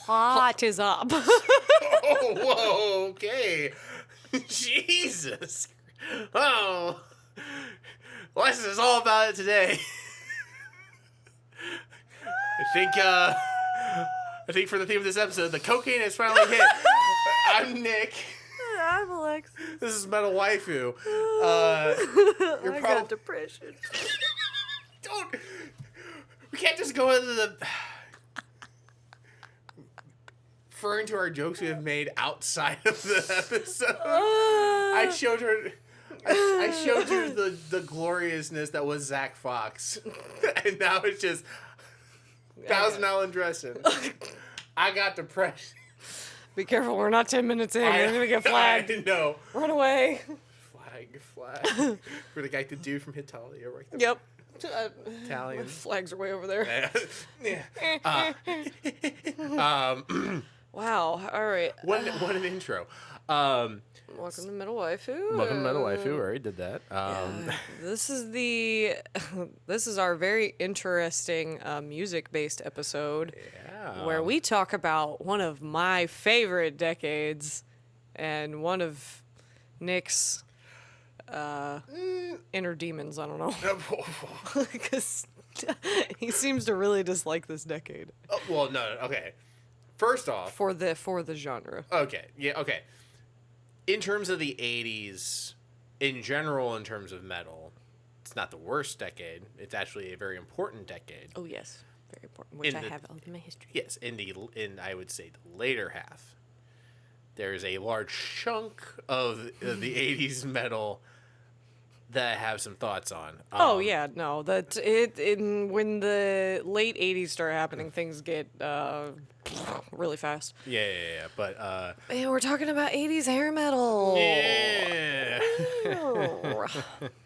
What is up? Oh, whoa, okay. Jesus. Oh. Wes is all about it today. I think for the theme of this episode, the cocaine has finally hit. I'm Nick. I'm Alexis. This is Metal Waifu. I got depression. Don't. We can't just go into the. Referring to our jokes we have made outside of the episode. I showed her. I showed you the gloriousness that was Zach Fox, and now it's just Thousand Island dressing. I got depression. Be careful, we're not 10 minits in. You're gonna get flagged. I know. Run away. Flag. For the guy to do from Hitalia right there. Yep. Italian. Flags are way over there. Yeah. Wow. All right. What an intro. Welcome to Metal Waifu. Welcome to Metal Waifu. We already did that. This is our very interesting music-based episode. Yeah. Where we talk about one of my favorite decades and one of Nick's inner demons. I don't know. Because he seems to really dislike this decade. Oh, well, no. Okay. First off. For the genre. Okay. Yeah, okay. In terms of the 80s, in general, in terms of metal, it's not the worst decade. It's actually a very important decade. Oh, yes. Very important, which I have in my history. Yes, in I would say, the later half. There is a large chunk of the 80s metal that I have some thoughts on. Oh, yeah, no. When the late 80s start happening, things get really fast. Yeah. But, man, we're talking about 80s hair metal. Yeah.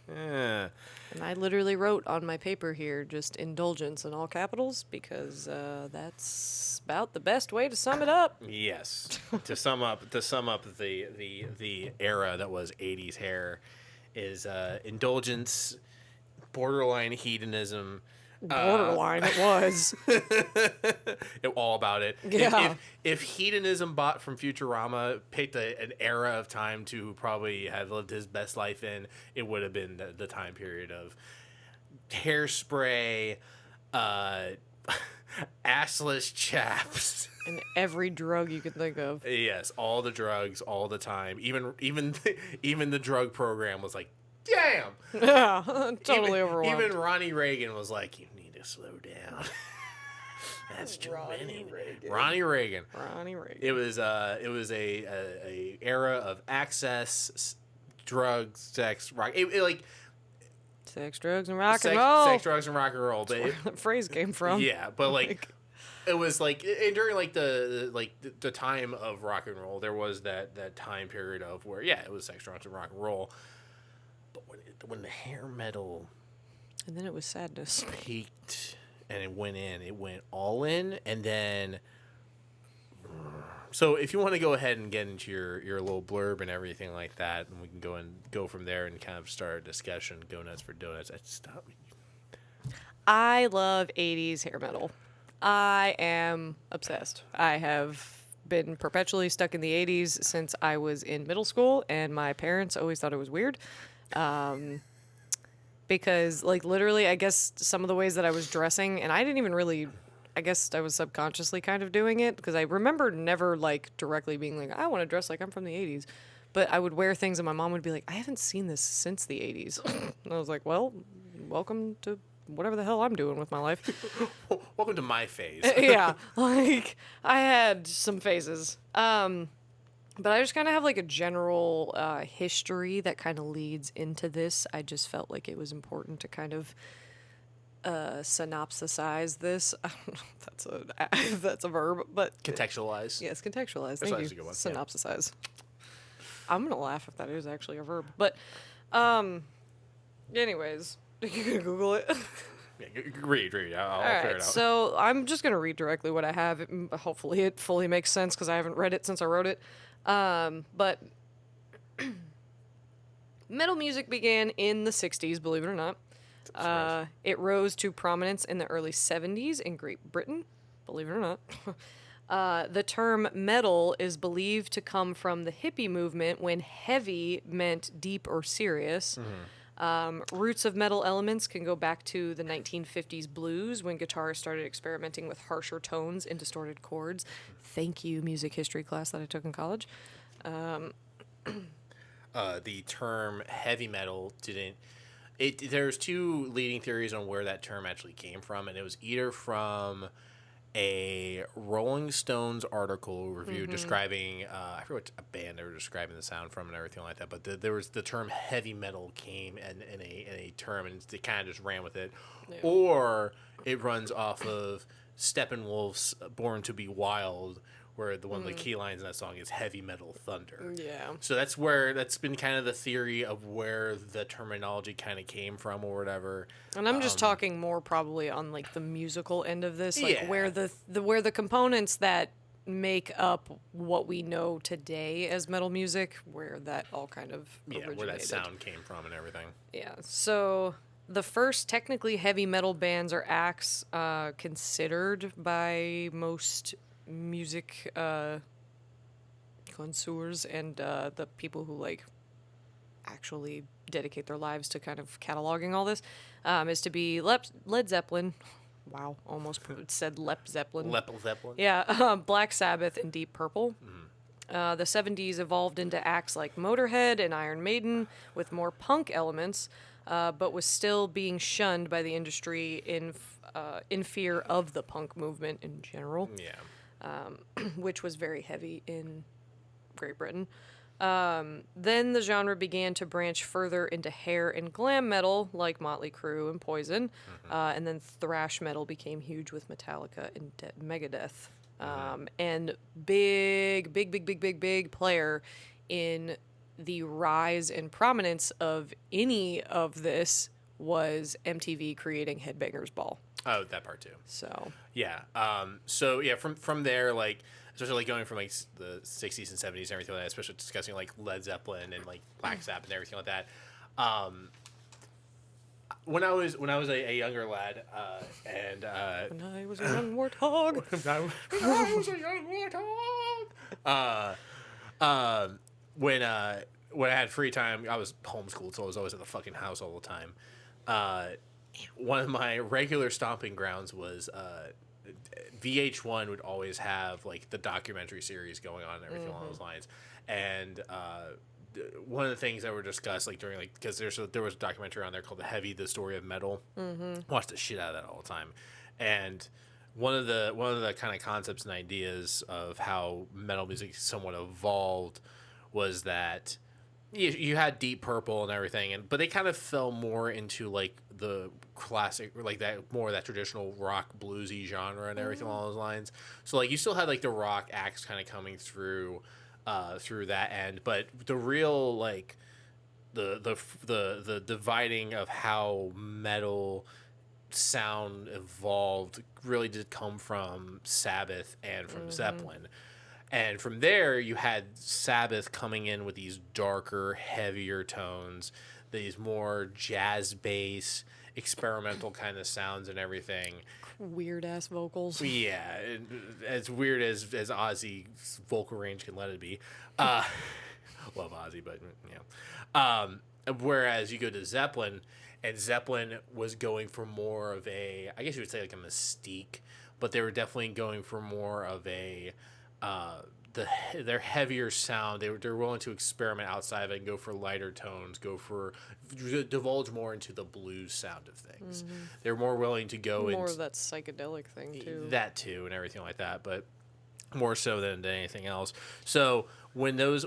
Yeah. And I literally wrote on my paper here just indulgence in all capitals because that's about the best way to sum it up. Yes. to sum up the era that was 80s hair is indulgence, borderline hedonism. Borderline, it was. All about it. Yeah. If hedonism bot from Futurama picked an era of time to probably have lived his best life in, it would have been the time period of hairspray, assless chaps. And every drug you could think of. Yes, all the drugs, all the time. Even the drug program was like, damn. Yeah, totally overwhelmed. Even Ronnie Reagan was like, you need to slow down. That's too many. Ronnie Reagan. It was a era of access, drugs, sex, rock. Sex, drugs, and rock and roll. Sex, drugs, and rock and roll. That's where the phrase came from. Yeah, but it was like during the time of rock and roll, there was that time period of where it was sex, drugs, and rock and roll. But when the hair metal, and then it was sadness, peaked and it went all in, and then. So if you want to go ahead and get into your little blurb and everything like that, and we can go from there and kind of start a discussion. Go nuts for donuts. Stop. I love 80s hair metal. I am obsessed. I have been perpetually stuck in the 80s since I was in middle school, and my parents always thought it was weird. Because, literally, I guess some of the ways that I was dressing, and I didn't even really, I guess I was subconsciously kind of doing it, because I remember never, directly being like, I want to dress like I'm from the 80s. But I would wear things, and my mom would be like, I haven't seen this since the 80s. And I was like, well, welcome to whatever the hell I'm doing with my life. Welcome to my phase. Yeah, I had some phases. But I just kind of have a general history that kind of leads into this. I just felt like it was important to kind of synopsisize this. I don't know if that's a verb, but Contextualize. Yes, contextualize. That's Thank you. a good one. Synopsisize. I'm gonna laugh if that is actually a verb. But, anyways, you can Google it. Yeah, read. I'll figure it out. So I'm just gonna read directly what I have. Hopefully, it fully makes sense because I haven't read it since I wrote it. But metal music began in the 60s, believe it or not. It rose to prominence in the early 70s in Great Britain, believe it or not. The term metal is believed to come from the hippie movement when heavy meant deep or serious. Roots of metal elements can go back to the 1950s blues when guitarists started experimenting with harsher tones and distorted chords. Thank you, music history class that I took in college. The term heavy metal didn't. There's two leading theories on where that term actually came from, and it was either from a Rolling Stones article review describing I forget what band they were describing the sound from and everything like that. But there was the term heavy metal came in a term, and they kind of just ran with it, or it runs off of Steppenwolf's "Born to Be Wild," where the one of the key lines in that song is "heavy metal thunder." Yeah. So that's been kind of the theory of where the terminology kind of came from or whatever. And I'm just talking more probably on like the musical end of this, like where where the components that make up what we know today as metal music, where that all kind of originated. Where that sound came from and everything. Yeah. So the first technically heavy metal bands or acts considered by most music connoisseurs and the people who like actually dedicate their lives to kind of cataloging all this is to be Led Zeppelin. Wow, almost said Lep Zeppelin. Lep Zeppelin. Yeah, Black Sabbath and Deep Purple. The 70s evolved into acts like Motorhead and Iron Maiden with more punk elements, but was still being shunned by the industry in fear of the punk movement in general. Yeah. Which was very heavy in Great Britain. Then the genre began to branch further into hair and glam metal, like Motley Crue and Poison, and then thrash metal became huge with Metallica and Megadeth. And big player in the rise and prominence of any of this was MTV creating Headbangers Ball. Oh, that part too. So yeah. So yeah, from there, like especially like going from like the 60s and 70s and everything like that, especially discussing like Led Zeppelin and like Black Sabbath and everything like that. When I was a younger lad, and when I was a young warthog. I was a young warthog. When I had free time, I was homeschooled, so I was always at the fucking house all the time. One of my regular stomping grounds was VH1 would always have like the documentary series going on and everything along those lines, and one of the things that were discussed like during like because there was a documentary on there called The Story of Metal. Watched the shit out of that all the time, and one of the kind of concepts and ideas of how metal music somewhat evolved was that you had Deep Purple and everything, but they kind of fell more into like the classic, like that more of that traditional rock bluesy genre and everything along those lines. So like you still had like the rock acts kind of coming through that end, but the real like the dividing of how metal sound evolved really did come from Sabbath and from Zeppelin. And from there, you had Sabbath coming in with these darker, heavier tones, these more jazz bass, experimental kind of sounds and everything. Weird ass vocals. Yeah, as weird as Ozzy's vocal range can let it be. Love Ozzy, but yeah. Whereas you go to Zeppelin, and Zeppelin was going for more of a, I guess you would say like a mystique, but they were definitely going for more of a their heavier sound. They're willing to experiment outside of it and go for lighter tones, divulge more into the blues sound of things. They're more willing to go more of that psychedelic thing too. That too, and everything like that, but more so than anything else. So when those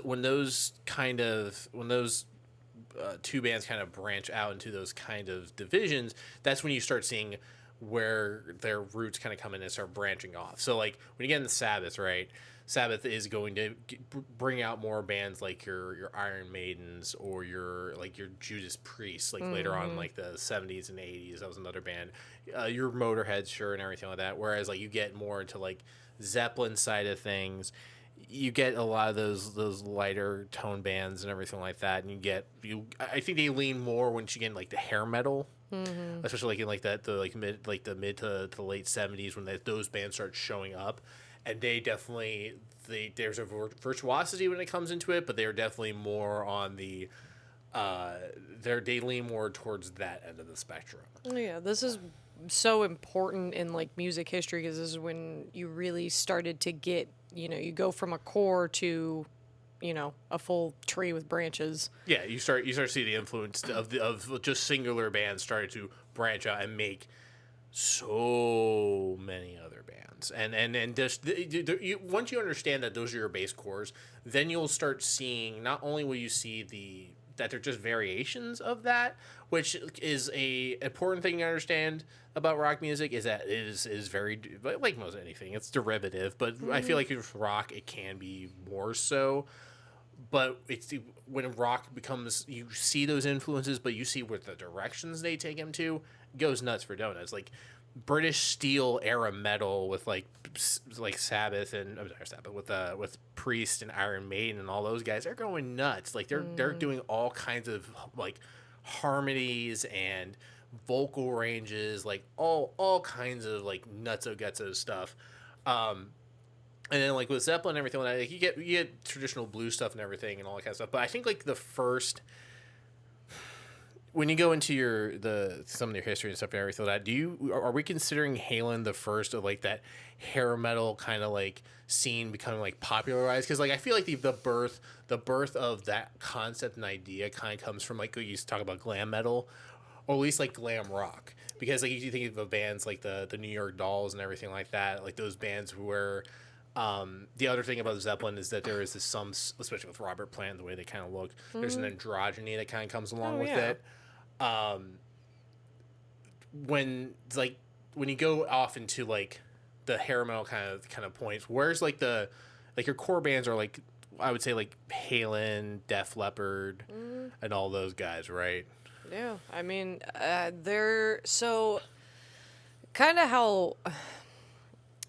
two bands kind of branch out into those kind of divisions, that's when you start seeing where their roots kind of come in and start branching off. So like when you get into Sabbath, right? Sabbath is going to bring out more bands like your Iron Maidens or your Judas Priest, like later on, like the 70s and 80s. That was another band. Your Motorhead, sure, and everything like that. Whereas like you get more into like Zeppelin side of things, you get a lot of those lighter tone bands and everything like that, and I think they lean more once you get in, like the hair metal. Especially like in like the mid to late 70s when those bands start showing up, and they definitely there's a virtuosity when it comes into it, but they're definitely more on the they lean more towards that end of the spectrum. Yeah, this is so important in like music history because this is when you really started to get, you go from a core to, a full tree with branches. Yeah, you start to see the influence of just singular bands started to branch out and make so many other bands, and just once you understand that those are your base cores, then you'll start seeing, not only will you see that they're just variations of that, which is a important thing to understand about rock music, is that it is very, like most anything, it's derivative, but I feel like with rock it can be more so. But it's when rock becomes, you see those influences, but you see what the directions they take him to, it goes nuts for donuts. Like British steel era metal with like Sabbath and with Priest and Iron Maiden and all those guys, they're going nuts. Like they're doing all kinds of like harmonies and vocal ranges, like all kinds of like nutso gutso stuff. And then like with Zeppelin and everything like that, like you get traditional blues stuff and everything and all that kind of stuff. But I think like the first, when you go into some of your history and stuff and everything like that, are we considering Halen the first of like that hair metal kind of like scene becoming like popularized? Because like I feel like the birth of that concept and idea kind of comes from like we used to talk about glam metal, or at least like glam rock. Because like you think of bands like the New York Dolls and everything like that, like those bands where the other thing about Zeppelin is that there is especially with Robert Plant, the way they kind of look, there's an androgyny that kind of comes along with it. When you go off into like the hair metal kind of points, where's like your core bands are like, I would say like Halen, Def Leppard, and all those guys, right? Yeah, I mean, they're so kind of how.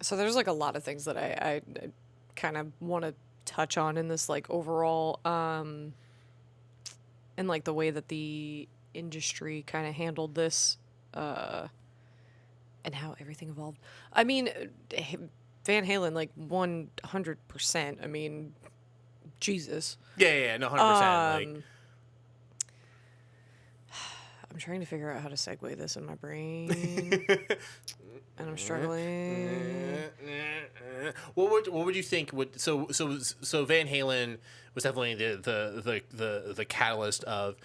So there's like a lot of things that I kind of want to touch on in this like overall, and like the way that the industry kind of handled this, and how everything evolved. I mean, Van Halen, like 100%. I mean, Jesus. Yeah, no, 100%. Like. I'm trying to figure out how to segue this in my brain. And I'm struggling. What would you think would so Van Halen was definitely the catalyst of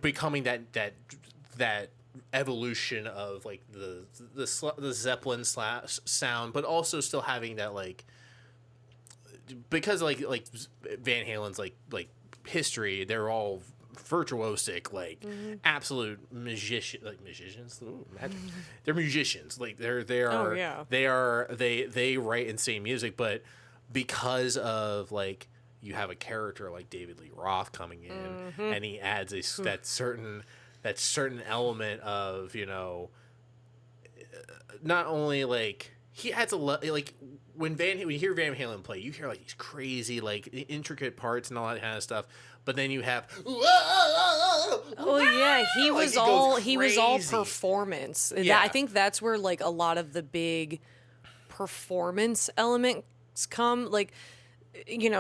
becoming that evolution of like the Zeppelin sound, but also still having that like, because like Van Halen's like history, they're all virtuosic, like absolute musicians. Ooh, they're musicians. Like they write insane music, but because of like you have a character like David Lee Roth coming in, and he adds that certain element of, not only like he adds like when you hear Van Halen play, you hear like these crazy like intricate parts and all that kind of stuff. But then you have, oh yeah, he was all performance. Yeah. I think that's where like a lot of the big performance elements come. Like,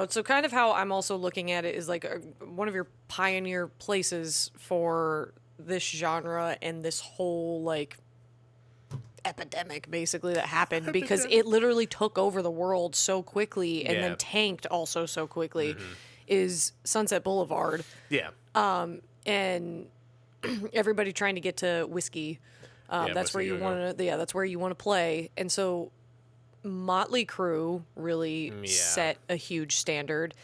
so kind of how I'm also looking at it is like one of your pioneer places for this genre and this whole like epidemic basically that happened because it literally took over the world so quickly and then tanked also so quickly. Is Sunset Boulevard. Yeah. And everybody trying to get to whiskey. That's where you want to. Yeah, that's where you want to play. And so, Motley Crue really set a huge standard.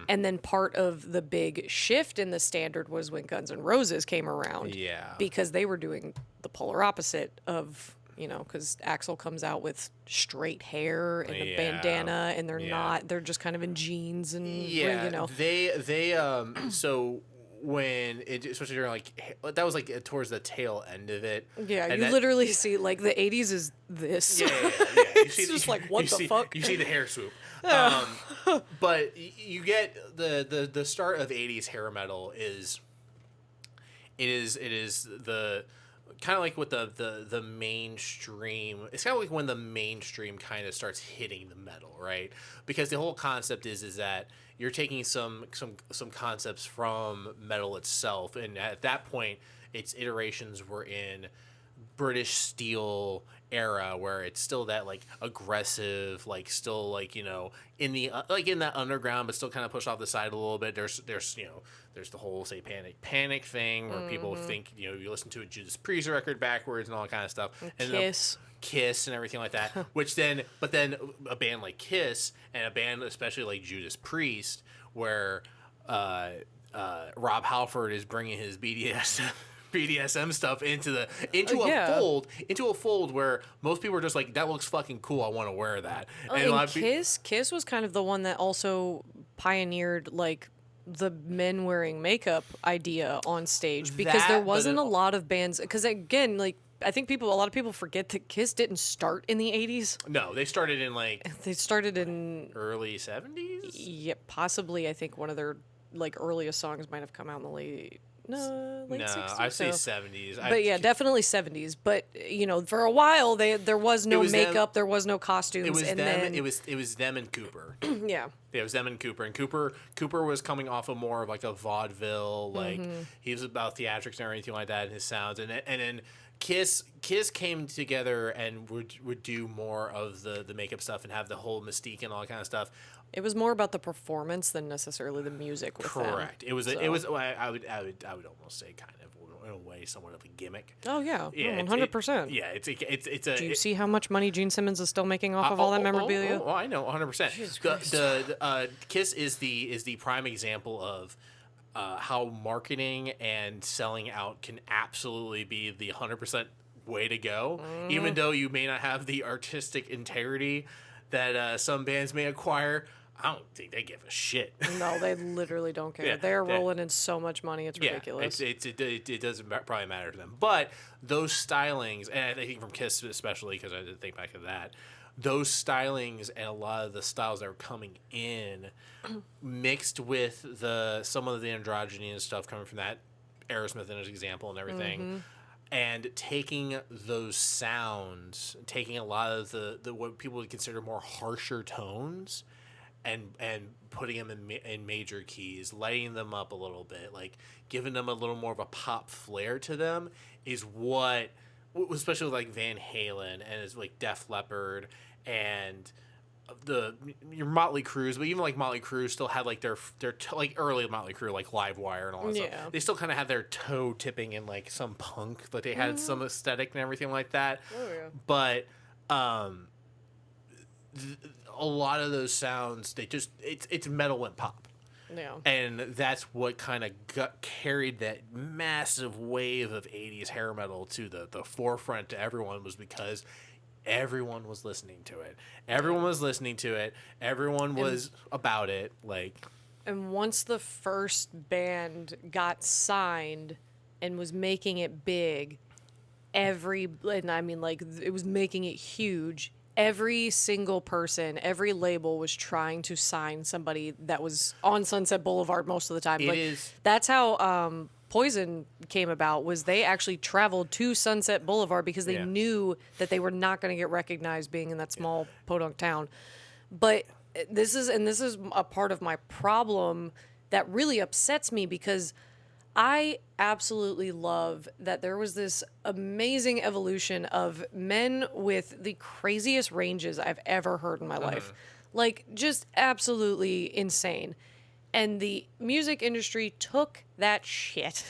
And then part of the big shift in the standard was when Guns N' Roses came around. Yeah. Because they were doing the polar opposite of. Because Axl comes out with straight hair and a bandana, and they're just kind of in jeans and, so when especially during like, that was like towards the tail end of it. Yeah, and you literally see like the 80s is this. Yeah. You see, it's just like, what the fuck? You see the hair swoop. But you get the start of 80s hair metal is the kind of like with the mainstream. It's kind of like when the mainstream kind of starts hitting the metal, right? Because the whole concept is that you're taking some concepts from metal itself, and at that point, its iterations were in British steel era where it's still that like aggressive, like still like, you know, in the like in that underground but still kind of pushed off the side a little bit. There's you know, there's the whole panic thing where people think, you know, you listen to a Judas Priest record backwards and all that kind of stuff, and Kiss and everything like that. Which then, but then a band like Kiss and a band especially like Judas Priest, where Rob Halford is bringing his BDSM stuff into a fold where most people are just like, that looks fucking cool, I want to wear that. And Kiss was kind of the one that also pioneered like the men wearing makeup idea on stage, because there wasn't a lot of bands, because again, like, I think a lot of people forget that Kiss didn't start in the 80s. No, they started in early 70s. Yeah, possibly. I think one of their like earliest songs might have come out in the late 60s. I'd say 70s. But yeah, definitely 70s. But you know, for a while there was no makeup, there was no costumes. It was them and Cooper. Yeah. Yeah, it was them and Cooper was coming off of more of like a vaudeville, like he was about theatrics and everything like that in his sounds, and then Kiss came together and would do more of the makeup stuff and have the whole mystique and all that kind of stuff. It was more about the performance than necessarily the music with Correct. them. It was I would almost say kind of in a way somewhat of a gimmick. Oh yeah, 100%. Yeah, it's a. Do you see how much money Gene Simmons is still making off of all that memorabilia? I know, 100%. The Kiss is the prime example of how marketing and selling out can absolutely be the 100% way to go, even though you may not have the artistic integrity that some bands may acquire. I don't think they give a shit. No, they literally don't care. They're rolling in so much money, it's ridiculous. It doesn't probably matter to them. But those stylings, and I think from Kiss especially, because I did think back to that, those stylings and a lot of the styles that were coming in, mixed with some of the androgyny and stuff coming from that, Aerosmith as an example and everything, and taking those sounds, taking a lot of the what people would consider more harsher tones, and putting them in major keys, lighting them up a little bit, like giving them a little more of a pop flair to them, is what, especially with like Van Halen and it's like Def Leppard and your Motley Crues, but even like Motley Crue still had like their like early Motley Crue, like Livewire and all that stuff. They still kind of had their toe tipping in like some punk, but they had some aesthetic and everything like that. Oh yeah. But a lot of those sounds, it's metal and pop. Yeah. And that's what kind of carried that massive wave of 80s hair metal to the forefront to everyone, was because everyone was listening to it. Everyone was about it. Like, and once the first band got signed and was making it big, and I mean, like, it was making it huge. Every single person, every label was trying to sign somebody that was on Sunset Boulevard most of the time. That's how Poison came about, was they actually traveled to Sunset Boulevard because they knew that they were not going to get recognized being in that small podunk town. But this is a part of my problem that really upsets me, because I absolutely love that there was this amazing evolution of men with the craziest ranges I've ever heard in my life. Like, just absolutely insane. And the music industry took that shit.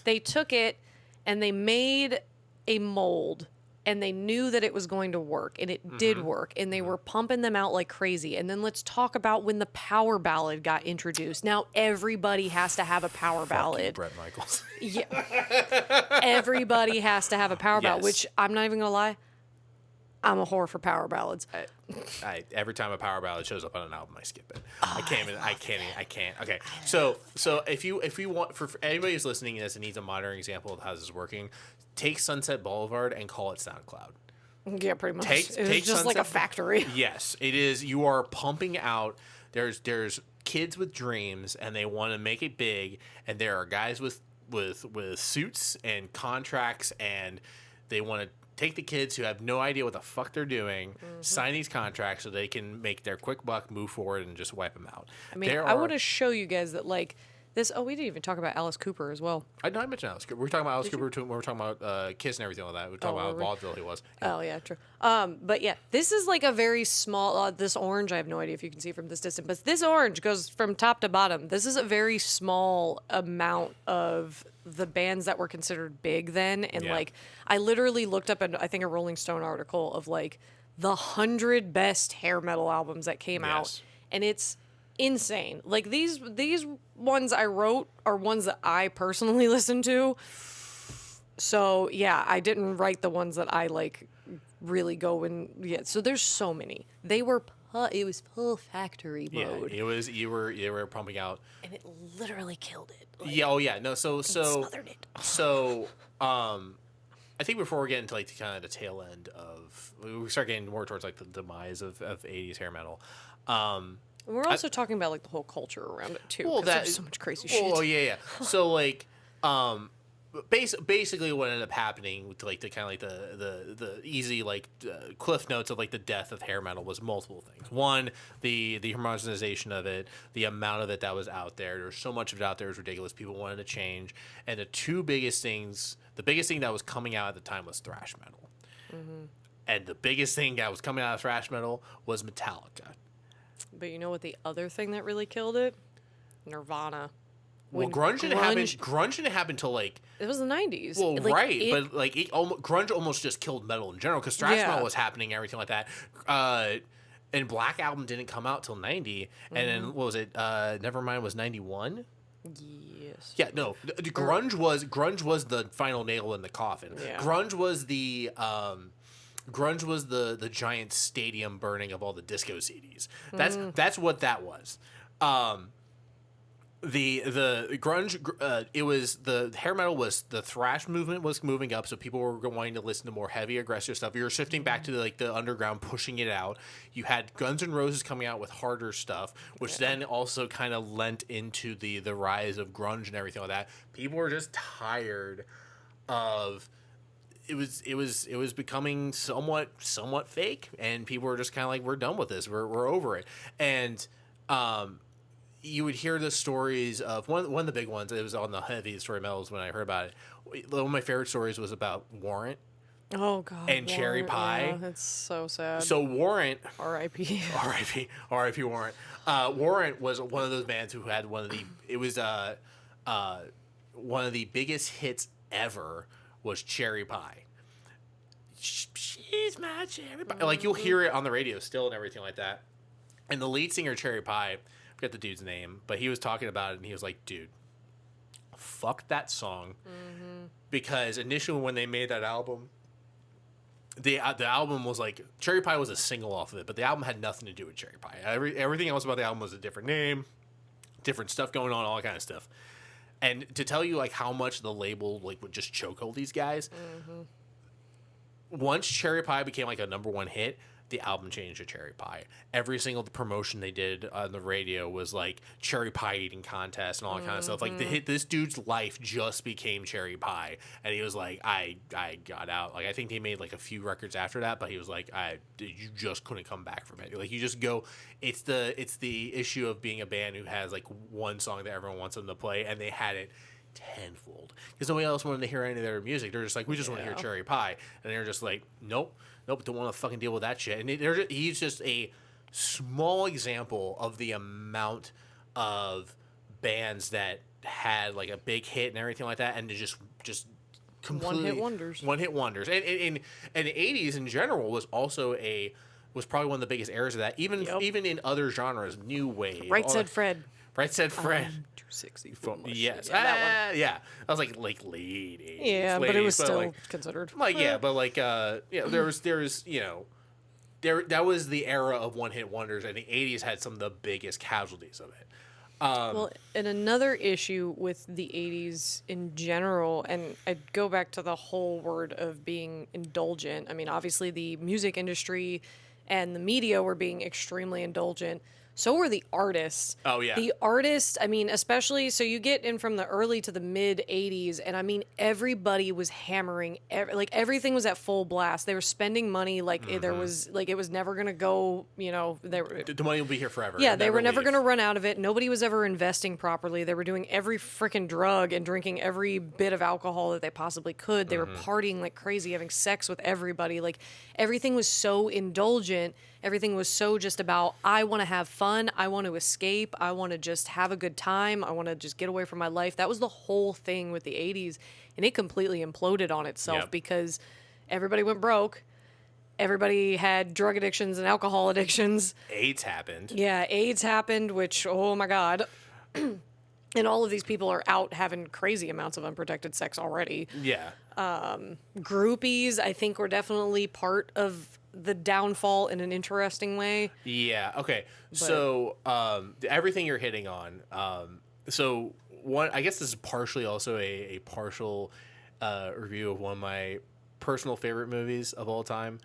They took it and they made a mold, and they knew that it was going to work, and it did work, and they were pumping them out like crazy. And then let's talk about when the power ballad got introduced. Now everybody has to have a power ballad. Bret Michaels. Yeah. Everybody has to have a power ballad, which I'm not even going to lie, I'm a whore for power ballads. Every time a power ballad shows up on an album, I skip it. I can't. Okay, so if you want, for anybody who's listening to this and needs a modern example of how this is working, take Sunset Boulevard and call it SoundCloud. Yeah, pretty much. Take just Sunset, like a factory. Yes, it is. You are pumping out. There's kids with dreams, and they want to make it big, and there are guys with suits and contracts, and they want to take the kids who have no idea what the fuck they're doing, sign these contracts so they can make their quick buck, move forward, and just wipe them out. I mean, I want to show you guys that, like, this. Oh, we didn't even talk about Alice Cooper as well. I mentioned Alice Cooper. We were talking about Alice Cooper when we were talking about Kiss and everything like that. We were talking about how vaudeville he was. Oh, yeah, true. But yeah, this is like a very small, this orange, I have no idea if you can see from this distance, but this orange goes from top to bottom. This is a very small amount of the bands that were considered big then. And like, I literally looked up, I think, a Rolling Stone article of like the 100 best hair metal albums that came out. And it's insane. Like these ones I wrote are ones that I personally listened to. So yeah, I didn't write the ones that I like really go and so there's so many. They were it was full factory mode. Yeah, it was you were pumping out, and it literally killed it. Like, yeah, oh yeah, no, so smothered it. So I think before we get into like the kind of the tail end of, we start getting more towards like the demise of 80s hair metal. We're also talking about like the whole culture around it too. Well, there's so much crazy shit. Oh yeah. So like, basically what ended up happening with like the kind of like the easy like cliff notes of like the death of hair metal was multiple things. One, the homogenization of it, the amount of it that was out there. There's so much of it out there, it was ridiculous. People wanted to change, and the biggest thing that was coming out at the time was thrash metal, and the biggest thing that was coming out of thrash metal was Metallica. But you know what the other thing that really killed it? Nirvana. Well, grunge didn't happen till like, it was the 90s. Well, like, right, but like grunge almost just killed metal in general because thrash metal was happening and everything like that. And Black Album didn't come out till 90, and then what was it? Nevermind was 91. Yes. Yeah, no, grunge was the final nail in the coffin. Yeah. Grunge was the giant stadium burning of all the disco CDs. That's what that was. The grunge, it was the hair metal, was the thrash movement was moving up, so people were wanting to listen to more heavy, aggressive stuff. You were shifting back to like the underground, pushing it out. You had Guns N' Roses coming out with harder stuff, which then also kind of lent into the rise of grunge and everything like that. People were just tired of. It was becoming somewhat fake, and people were just kind of like, we're done with this, we're over it. And you would hear the stories of one of the big ones. It was on the heavy story metals when I heard about it. One of my favorite stories was about Warrant. Oh God. And Cherry Pie. Yeah, that's so sad. So Warrant. R.I.P. R.I.P. Warrant. Warrant was one of those bands who had one of the biggest hits ever. Was Cherry Pie. She's my cherry pie. Like, you'll hear it on the radio still and everything like that. And the lead singer, Cherry Pie, I forget the dude's name, but he was talking about it, and he was like, dude, fuck that song. Because initially when they made that album, the album was like, Cherry Pie was a single off of it, but the album had nothing to do with Cherry Pie. Everything else about the album was a different name, different stuff going on, all that kind of stuff. And to tell you like how much the label like would just chokehold these guys, once Cherry Pie became like a #1 hit, the album changed to Cherry Pie. Every single promotion they did on the radio was like Cherry Pie eating contest and all that kind of stuff. Like this dude's life just became Cherry Pie, and he was like, I got out. Like I think they made like a few records after that, but he was like, you just couldn't come back from it. Like you just go. It's the issue of being a band who has like one song that everyone wants them to play, and they had it tenfold because nobody else wanted to hear any of their music. They're just like, we just want to hear Cherry Pie, and they're just like, nope, don't want to fucking deal with that shit. And he's just a small example of the amount of bands that had like a big hit and everything like that, and just completely one hit wonders. And the 80s in general was also was probably one of the biggest eras of that. Even in other genres, new wave. Right Said Fred. Right Said Fred. Too sexy. Yes. That one. Yeah. I was like late 80s. Yeah, but it was still like, considered. Like, yeah, but like, there was, that was the era of one hit wonders, and the 80s had some of the biggest casualties of it. Well, and another issue with the 80s in general, and I'd go back to the whole word of being indulgent. I mean, obviously the music industry and the media were being extremely indulgent. So were the artists. Oh, yeah. The artists, I mean, especially, so you get in from the early to the mid 80s, and I mean, everybody was hammering, like, everything was at full blast. They were spending money like there was, like, it was never going to go, you know, The money will be here forever. yeah, It'll they were never leave. going to run out of it. Nobody was ever investing properly. They were doing every freaking drug and drinking every bit of alcohol that they possibly could. They were partying like crazy, having sex with everybody. Like, everything was so indulgent. Everything was so just about, I want to have fun. I want to escape. I want to just have a good time. I want to just get away from my life. That was the whole thing with the 80s. And it completely imploded on itself Yep. because everybody went broke. Everybody had drug addictions and alcohol addictions. AIDS happened. Yeah, AIDS happened, which, oh my God. And all of these people are out having crazy amounts of unprotected sex already. Yeah. Groupies, I think, were definitely part of the downfall in an interesting way. Yeah. Okay. So everything you're hitting on. So one, I guess this is partially also a partial review of one of my personal favorite movies of all time.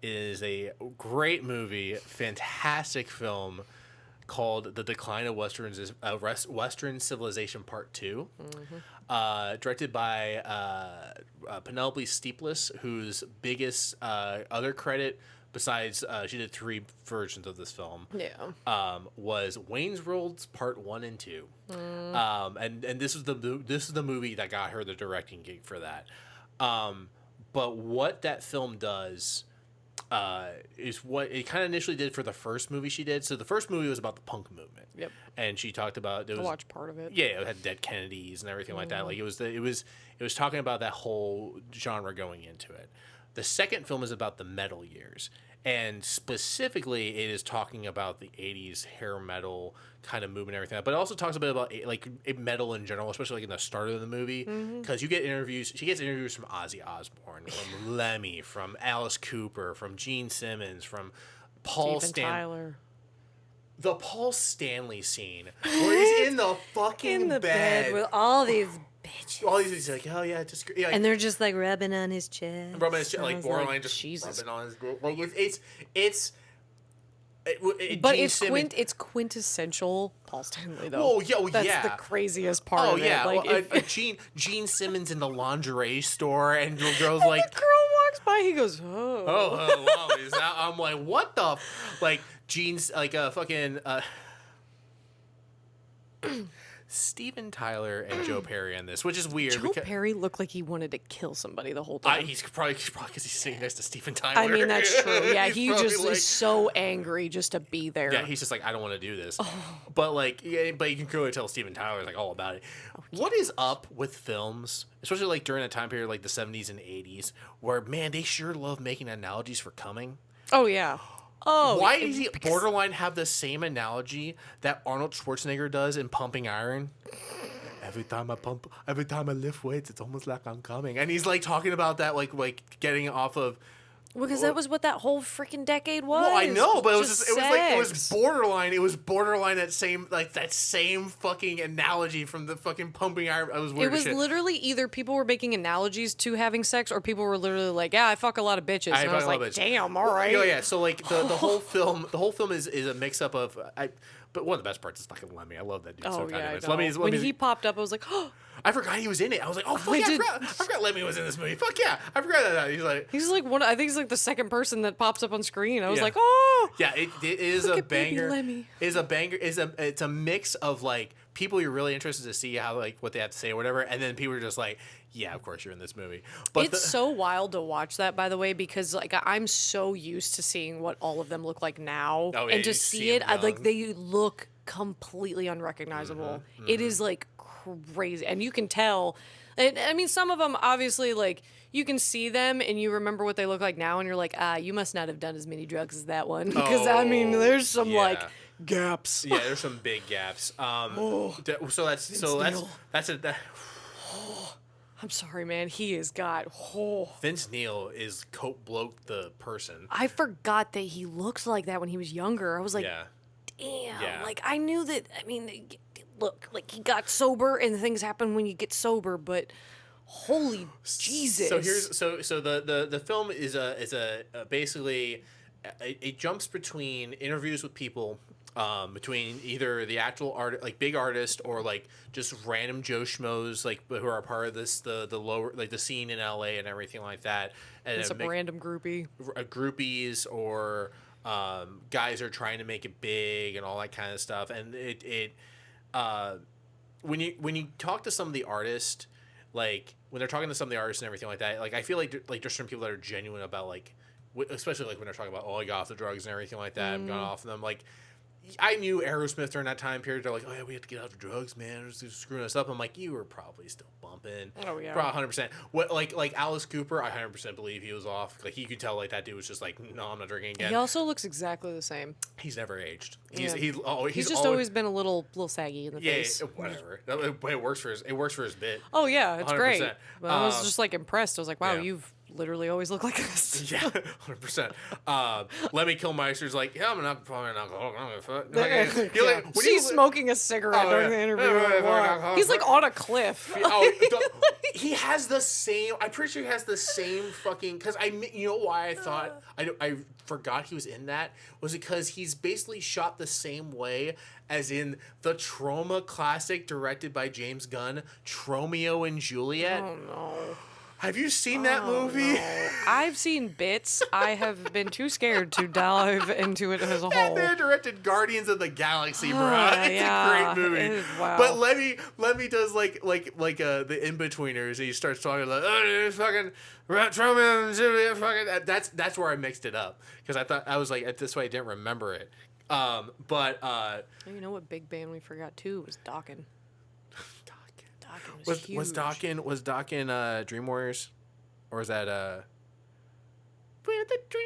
Is a great movie, fantastic film called The Decline of Western Civilization Part 2. Directed by Penelope Steepless, whose biggest other credit, besides she did 3 versions of this film, was Wayne's World Part 1 and 2. And this is the movie that got her the directing gig for that. But what that film does is what it kind of initially did for the first movie she did. So the first movie was about the punk movement. Yep. And she talked about I watched part of it. Yeah, it had dead Kennedys and everything like that. Like it was talking about that whole genre going into it. The second film is about the metal years, and specifically it is talking about the 80s hair metal kind of movement and everything. But it also talks a bit about like metal in general, especially like in the start of the movie, because you get interviews. She gets interviews from Ozzy Osbourne, from Lemmy, from Alice Cooper, from Gene Simmons, from Paul Tyler. The Paul Stanley scene where he's in the fucking In the bed with all these bitches. all these like, oh yeah, just yeah, And they're just like rubbing on his chest. rubbing his, like I was borderline like, just Jesus. rubbing on his like But Gene it's Simmons- it's quintessential Paul Stanley though. Oh, yeah, oh, That's yeah. the craziest part Oh of yeah, it. Like, well, if, Gene Simmons in the lingerie store, and the girl's the like, girl walks by, he goes, oh. oh wow, is that? I'm like, what the like Gene's like fucking Steven Tyler and Joe Perry on this, which is weird. Joe because Perry looked like he wanted to kill somebody the whole time. he's probably because he's sitting next to Steven Tyler. I mean, that's true. Yeah, He's he probably just like- is so angry just to be there. Yeah, he's just like, I don't want to do this. Oh. But like, yeah, but you can clearly tell Steven Tyler is like all about it. What is up with films, especially like during a time period like the 70s and 80s, where man, they sure love making analogies for coming. Oh, yeah. Oh, Why does he borderline have the same analogy that Arnold Schwarzenegger does in Pumping Iron? Every time I lift weights, it's almost like I'm coming. And he's like talking about that, like getting off of. Because that was what that whole freaking decade was. Well, I know, but it was Just it was sex. borderline. It was borderline that same fucking analogy from the fucking Pumping Iron. I was weird It was as shit. literally either people were making analogies to having sex, or people were literally like, "Yeah, I fuck a lot of bitches." And I was like, "Damn, all right." Oh yeah, so like the whole film, is a mix up of but one of the best parts is fucking Lemmy. I love that dude. Oh so yeah, goddamn I much. know. Lemmy's When he popped up, I was like, "Oh." I forgot he was in it. I was like, oh fuck yeah, I forgot Lemmy was in this movie. Fuck yeah, I forgot that. He's like, He's like one. I think he's like the second person that pops up on screen. I was Yeah. like, "Oh." yeah, it is Look a at baby banger. Lemmy. Is a banger. It's a mix of like people you're really interested to see how like what they have to say or whatever, and then people are just like, yeah, of course you're in this movie. But It's so wild to watch that, by the way, because like I'm so used to seeing what all of them look like now, Oh, yeah, and to you see see it, 'em like young. they look completely unrecognizable. It is like crazy, and you can tell. I mean, some of them obviously like you can see them and you remember what they look like now, and you're like, you must not have done as many drugs as that one, because I mean, there's some like yeah. gaps. yeah, there's some big gaps. So that's it. I'm sorry, man. He has got. Oh. Vince Neil is Coke Bloke the person. I forgot that he looked like that when he was younger. I was like, Yeah. damn. Yeah. Like, I knew that. I mean, look, like he got sober and things happen when you get sober, but holy Jesus. So here's so the film is a basically it jumps between interviews with people, between either the actual art, like big artist, or like just random Joe schmoes, like who are part of this the lower, like the scene in LA and everything like that, and Some random groupie. Groupies, or guys are trying to make it big and all that kind of stuff. And when you talk to some of the artists, like when they're talking to some of the artists and everything like that, like I feel like there's some people that are genuine about, like, especially like when they're talking about, oh, I got off the drugs and everything like that, I've gone off of them. Like, I knew Aerosmith during that time period. They're like, oh yeah, we have to get out of drugs, man. It's screwing us up. I'm like, you were probably still bumping. Oh yeah, probably 100%. What like Alice Cooper, I 100% believe he was off. Like, you could tell, like, that dude was just like, no, I'm not drinking again. he also looks exactly the same. He's never aged. Yeah. He's just always been a little saggy in the face. Whatever. It works for his bit. Oh yeah, it's 100%. great. But I was just like impressed. I was like, wow, yeah. you've literally always looked like this. Yeah, 100%. Lemmy Kilmister's like, yeah, I'm probably not alcoholic. She's smoking a cigarette during the interview. He's like on a cliff. He has the same. I'm pretty sure he has the same fucking. Because you know why I thought I forgot he was in that was because he's basically shot the same way as in the Troma classic directed by James Gunn, Tromeo and Juliet. Oh no. Have you seen that movie? No. I've seen bits. I have been too scared to dive into it as a That whole. man directed Guardians of the Galaxy, bro. It's yeah, a great movie. it is, wow. But Lemmy does like the in-betweeners. He starts talking like, oh, it's fucking Romeo and Juliet, fucking. That's where I mixed it up, because I thought I was like, this way I didn't remember it. But you know what big band we forgot too was Dokken. was Dokken Dream Warriors, or is that with the Dream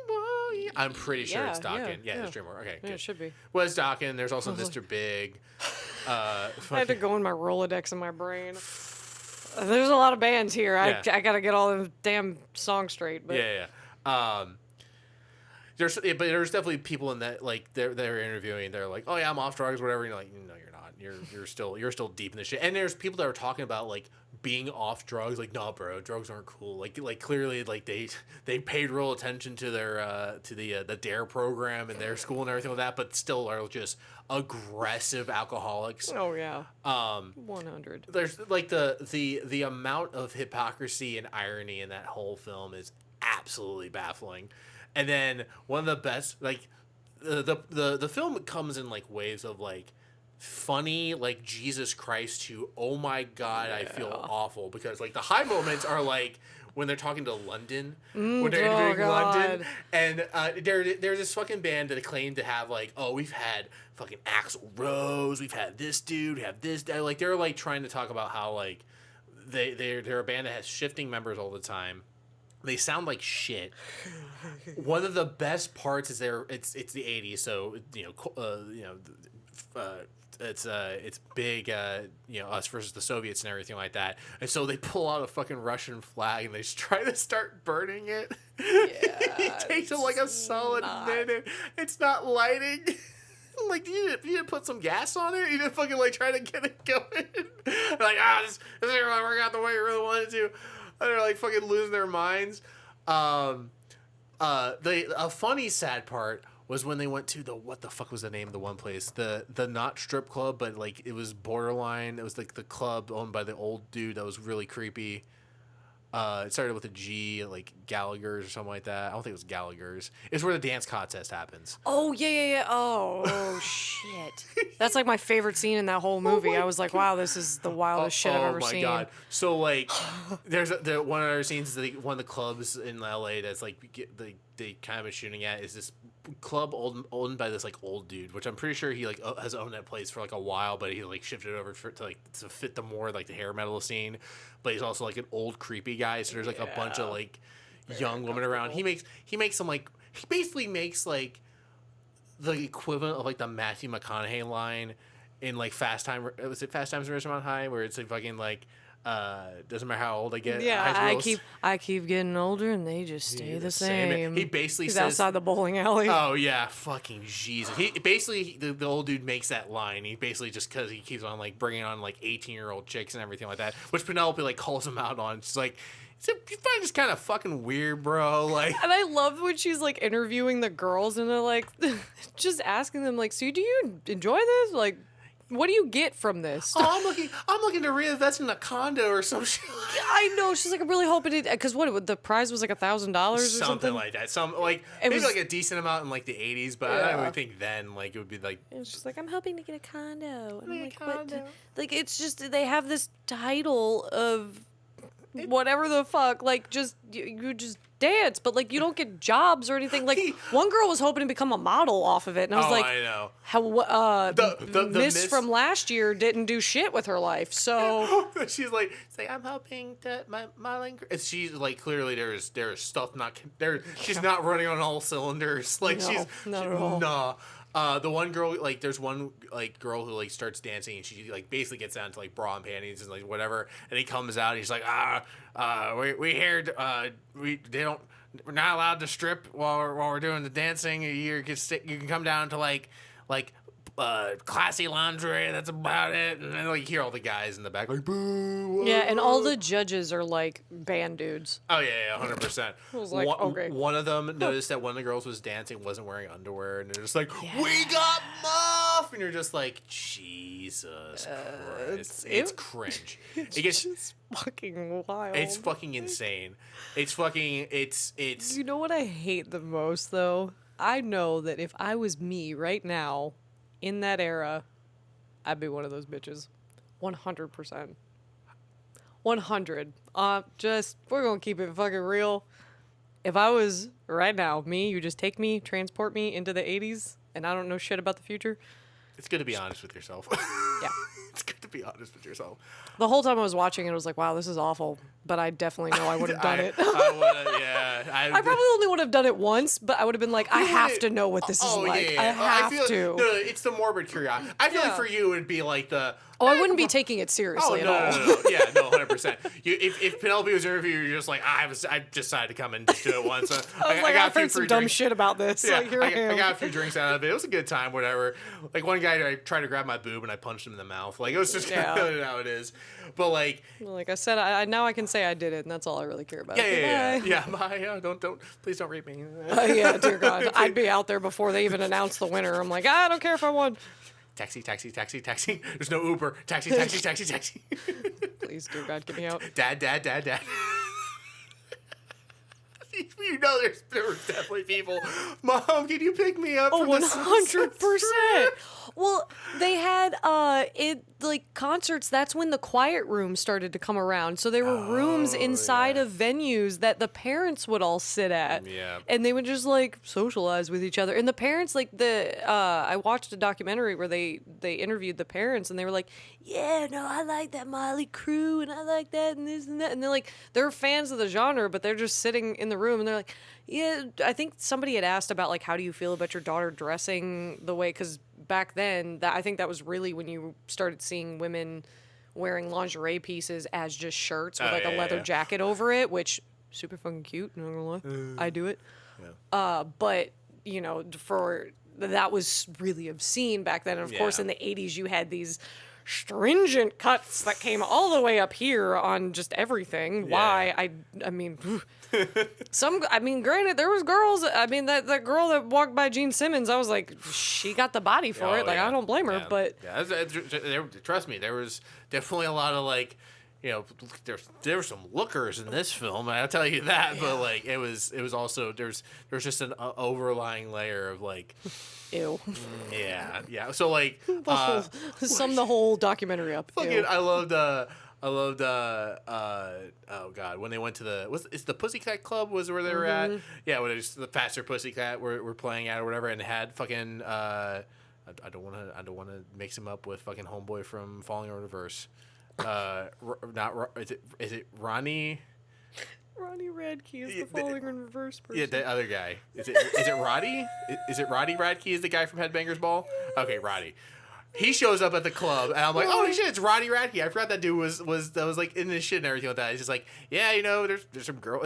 Warriors? I'm pretty sure it's Dokken. Yeah, it's Dream Warriors. Okay, yeah, good. It should be. Was Dokken. There's also Mr. Big. I had to go in my Rolodex in my brain. There's a lot of bands here. Yeah. I gotta get all the damn songs straight. But Yeah. There's definitely people in that, like, they're interviewing. They're like, oh yeah, I'm off drugs, whatever. And you're like, no, you're not. You're still deep in the shit. And there's people that are talking about, like, being off drugs. Like, no, bro, drugs aren't cool. Like clearly, like, they paid real attention to their to the DARE program in their school and everything like that, but still are just aggressive alcoholics. Oh yeah. 100. There's like the amount of hypocrisy and irony in that whole film is absolutely baffling. And then one of the best, like, the film comes in like waves of like funny, like, Jesus Christ to, oh my God, I feel awful, because like the high moments are like when they're talking to London, when they're interviewing London, and there's this fucking band that claim to have, like, oh, we've had fucking Axl Rose, we've had this dude, we have this guy. Like, they're like trying to talk about how, like, they're a band that has shifting members all the time. They sound like shit. One of the best parts is it's the 80s, so it's big, us versus the Soviets and everything like that. And so they pull out a fucking Russian flag and they try to start burning it. Yeah, it takes them like a solid minute. It's not lighting. Like, you didn't put some gas on it? You didn't fucking, like, try to get it going? Like, this isn't going to work out the way you really wanted to. And they're, like, fucking losing their minds. A funny sad part was when they went to what the fuck was the name of the one place? The not strip club, but, like, it was borderline. It was, like, the club owned by the old dude that was really creepy. It started with a G, like Gallagher's or something like that. I don't think it was Gallagher's. It's where the dance contest happens. Oh, yeah. Oh, shit. That's like my favorite scene in that whole movie. I was like, wow, this is the wildest shit I've ever seen. Oh, my God. So, like, there's one of our scenes, one of the clubs in LA that's, like, they kind of been shooting at is this club owned by this, like, old dude, which I'm pretty sure he, like, has owned that place for, like, a while, but he, like, shifted over to fit the more, like, the hair metal scene. But he's also, like, an old creepy guy, so there's, like, a bunch of, like, young women around. He makes some, like, he basically makes, like, the equivalent of, like, the Matthew McConaughey line in, like, Fast Times at Ridgemont High, where it's, like, fucking, like, doesn't matter how old I get. Yeah, I keep getting older and they just stay the same. He basically He's says outside the bowling alley. Oh yeah, fucking Jesus. He basically the old dude makes that line. He basically just because he keeps on, like, bringing on, like, 18-year-old chicks and everything like that, which Penelope, like, calls him out on. She's like, So you find this kind of fucking weird, bro. Like, And I love when she's like interviewing the girls and they're like, just asking them like, so do you enjoy this? Like, what do you get from this? oh, I'm looking to reinvest in a condo or some shit. I know. She's like, I'm really hoping it, because what, the prize was like $1,000 or something? Something like that. Maybe like a decent amount in like the 80s, but I don't even think then like it would be like. And she's like, I'm hoping to get a condo. And I'm Get a like, condo. what? Like, it's just, they have this title of whatever the fuck. Like, just, you just dance, but like, you don't get jobs or anything. Like, one girl was hoping to become a model off of it. And I was like, I know. how, The Miss from last year didn't do shit with her life. So, she's like, I'm hoping that my modeling. She's like, clearly there's stuff not there. She's not running on all cylinders. Like No, not at all. nah. The one girl, like, there's one like girl who like starts dancing and she like basically gets down to like bra and panties and like whatever, and he comes out and he's like, we heard we're not allowed to strip while we're doing the dancing. You can come down to like classy lingerie. That's about it. And then like you hear all the guys in the back like boo. yeah, and all the judges are like band dudes. Oh yeah, 100%. I was like, okay. One of them noticed that one of the girls was dancing, wasn't wearing underwear, and they're just like, "We got Muff," and you're just like, Jesus Christ, it's cringe. It gets Just fucking wild. it's fucking insane. It's You know what I hate the most, though? I know that if I was me right now, in that era, I'd be one of those bitches. 100%. 100. We're gonna keep it fucking real. If I was, right now, me, you just take me, transport me into the 80s, and I don't know shit about the future. It's good to be honest with yourself. Yeah. It's good to be honest with yourself. The whole time I was watching it, I was like, wow, this is awful. But I definitely know I would have done it. I I probably only would have done it once, but I would have been like, I have to know what this is like. I have to. No, it's the morbid curiosity. I feel like for you, it would be like the. Oh, I wouldn't be taking it seriously at all. No. Yeah, no, 100%. If Penelope was interviewing you, you're just like, I decided to come and just do it once. I was like, I've heard some dumb shit about this. Yeah, Like, here I am. I got a few drinks out of it. It was a good time, whatever. Like, one guy I tried to grab my boob and I punched him in the mouth. Like, it was just kind of how it is. But, like... Like I said, I now I can say I did it, and that's all I really care about. Yeah, bye. Please don't rape me. Yeah, dear God. I'd be out there before they even announced the winner. I'm like, I don't care if I won. Taxi. There's no Uber. Taxi. Please, dear God, get me out. Dad. You know there were definitely people. Mom, can you pick me up? Oh, from the 100%. Well, they had concerts. That's when the quiet room started to come around. So there were rooms inside of venues that the parents would all sit at. Yeah. And they would just like socialize with each other. And the parents, like I watched a documentary where they interviewed the parents and they were like, yeah, no, I like that Motley Crue and I like that and this and that. And they're fans of the genre, but they're just sitting in the room and they're like, yeah, I think somebody had asked about like, how do you feel about your daughter dressing the way, because back then, I think that was really when you started seeing women wearing lingerie pieces as just shirts with a leather jacket over it, which super fucking cute. Not gonna lie, I do it. Yeah. But you know, that was really obscene back then. And of course, in the 80s, you had these stringent cuts that came all the way up here on just everything. Why? I mean. Granted, there was girls. I mean, that girl that walked by Gene Simmons, I was like, she got the body for it. Like, I don't blame her, but trust me, there was definitely a lot of like, you know, there were some lookers in this film, I'll tell you that. But like, it was also there's just an overlying layer of like, ew. Yeah. So like, Sum the whole documentary up. Fucking, I loved. Oh God, when they went to it's the Pussycat Club was where they were at. Yeah, when it was the Faster Pussycat were playing at or whatever, and had fucking I don't want to mix him up with fucking homeboy from Falling in Reverse. Is it Ronnie? Ronnie Radke is the Falling in Reverse person. Yeah, the other guy. Is it Roddy? Is it Roddy Radke? Is the guy from Headbangers Ball? Okay, Roddy. He shows up at the club, and I'm like, "Oh shit, it's Roddy Radke." I forgot that dude was like in this shit and everything like that. He's just like, "Yeah, you know, there's some girl."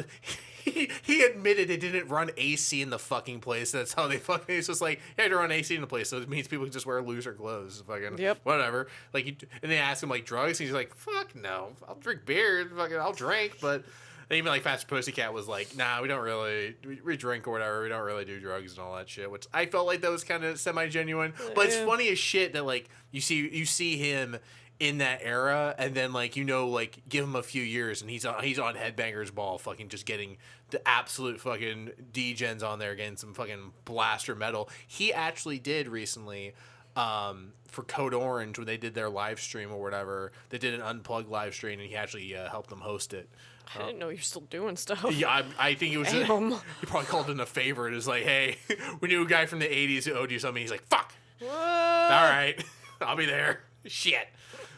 He admitted it didn't run AC in the fucking place. That's how they fucking. It's just like, "Yeah, they run AC in the place, so it means people can just wear looser clothes." Fucking whatever. Like, and they ask him like drugs, and he's like, "Fuck no, I'll drink beer. Fucking, I'll drink, but." And even like Faster Pussycat was like, nah, we don't really we drink or whatever. We don't really do drugs and all that shit. Which I felt like that was kind of semi genuine. But it's funny as shit that like you see him in that era, and then like like give him a few years, and he's on Headbangers Ball, fucking just getting the absolute fucking degens on there, getting some fucking blaster metal. He actually did recently. For Code Orange, when they did their live stream or whatever, they did an unplugged live stream, and he actually helped them host it. I didn't know you're still doing stuff. Yeah, I think it was. He probably called in a favor and was like, "Hey, we knew a guy from the '80s who owed you something." He's like, "Fuck, What? all right, I'll be there." Shit.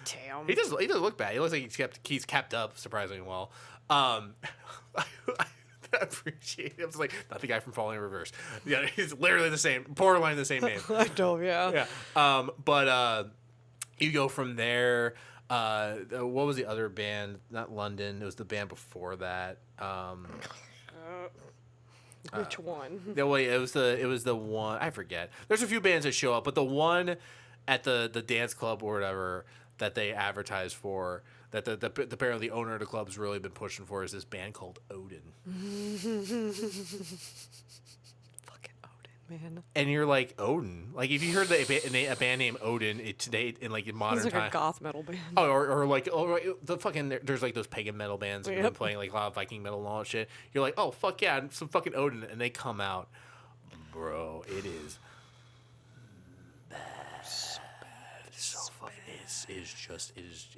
Damn. He doesn't look bad. He looks like he's kept up surprisingly well. I appreciate it. I was like, not the guy from Falling in Reverse. Yeah, he's literally the same, borderline the same name. I know, yeah. Yeah. But you go from there. What was the other band? Not London. It was the band before that. Which one? No, wait. It was the one. I forget. There's a few bands that show up, but the one at the dance club or whatever that they advertise for, that the apparently the owner of the club's really been pushing for, is this band called Odin. Fucking Odin, man. And you're like, Odin? Like, if you heard a band named Odin today in modern It's like time, a goth metal band. oh, or the fucking there's like those pagan metal bands that have been playing like a lot of Viking metal and all that shit. You're like, oh fuck yeah, some fucking Odin, and they come out, bro. It is bad. So fucking it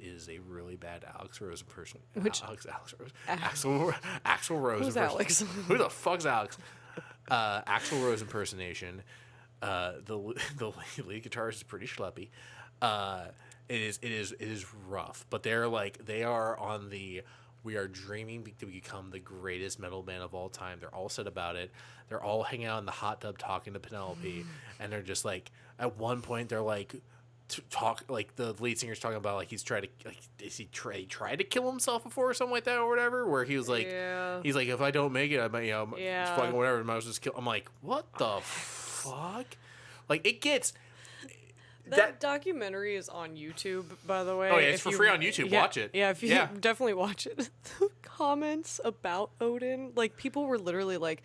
is a really bad Alex Rose impression. Axl Rose. Who's Alex? Who the fuck's Alex? Axl Rose impersonation. The lead guitarist is pretty schleppy. It is rough, but they are on the we are dreaming to become the greatest metal band of all time. They're all set about it. They're all hanging out in the hot tub talking to Penelope, and they're just like, at one point they're like, the lead singer's talking about like he's tried to tried to kill himself before or something like that or whatever, where he was like, he's like, if I don't make it, I might, just fucking whatever, I might as well just kill. I'm like, what the fuck? Like, it gets that documentary is on YouTube, by the way. Oh yeah, it's for free on YouTube. Yeah, watch it. Yeah, if you definitely watch it. The comments about Odin, like, people were literally like,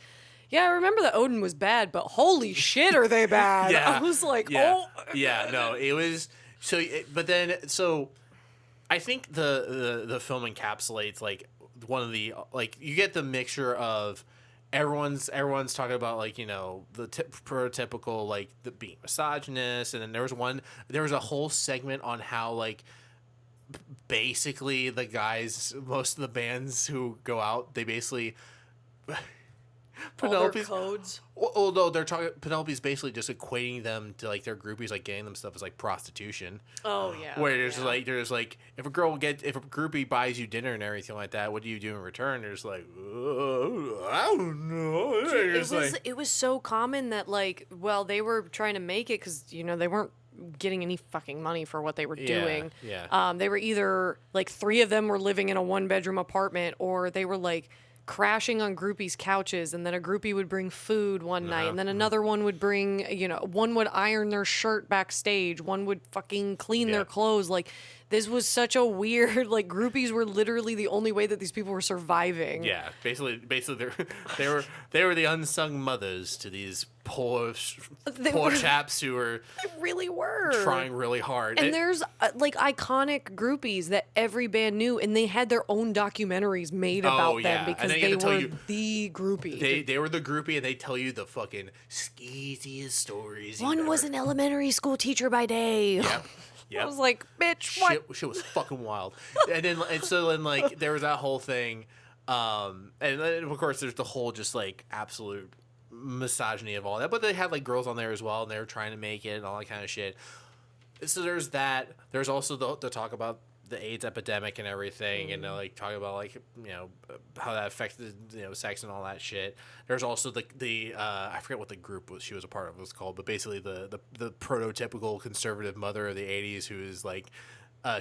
yeah, I remember that Odin was bad, but holy shit, are they bad? I was like, oh. Yeah, no, it was so I think the film encapsulates like one of the, like, you get the mixture of everyone's talking about, like, the prototypical, like, the being misogynist, and then there was a whole segment on how, like, basically the guys, most of the bands who go out, they basically Penelope's codes. Although they're talking, Penelope's basically just equating them to like their groupies, like getting them stuff as like prostitution. Oh yeah. Where there's like if a groupie buys you dinner and everything like that, what do you do in return? There's like, I don't know. Dude, it was so common that, like, well, they were trying to make it because they weren't getting any fucking money for what they were doing. Yeah. They were either like 3 of them were living in a 1-bedroom apartment, or they were like crashing on groupies' couches, and then a groupie would bring food one night, and then another one would bring, one would iron their shirt backstage, one would fucking clean their clothes. Like, this was such a weird, like, groupies were literally the only way that these people were surviving. Yeah, basically they were the unsung mothers to these poor chaps who were. They really were trying really hard. And there's like iconic groupies that every band knew, and they had their own documentaries made about them because they were the groupie. They were the groupie, and they tell you the fucking skeeziest stories. One was an elementary school teacher by day. Yep. I was like, bitch, what? Shit was fucking wild. So then like there was that whole thing, and then of course there's the whole just like absolute misogyny of all that. But they had like girls on there as well, and they were trying to make it and all that kind of shit. So there's that. There's also the talk about the AIDS epidemic and everything, and like talk about like how that affected sex and all that shit. There's also the I forget what the group she was a part of was called, but basically the prototypical conservative mother of the 80s who is like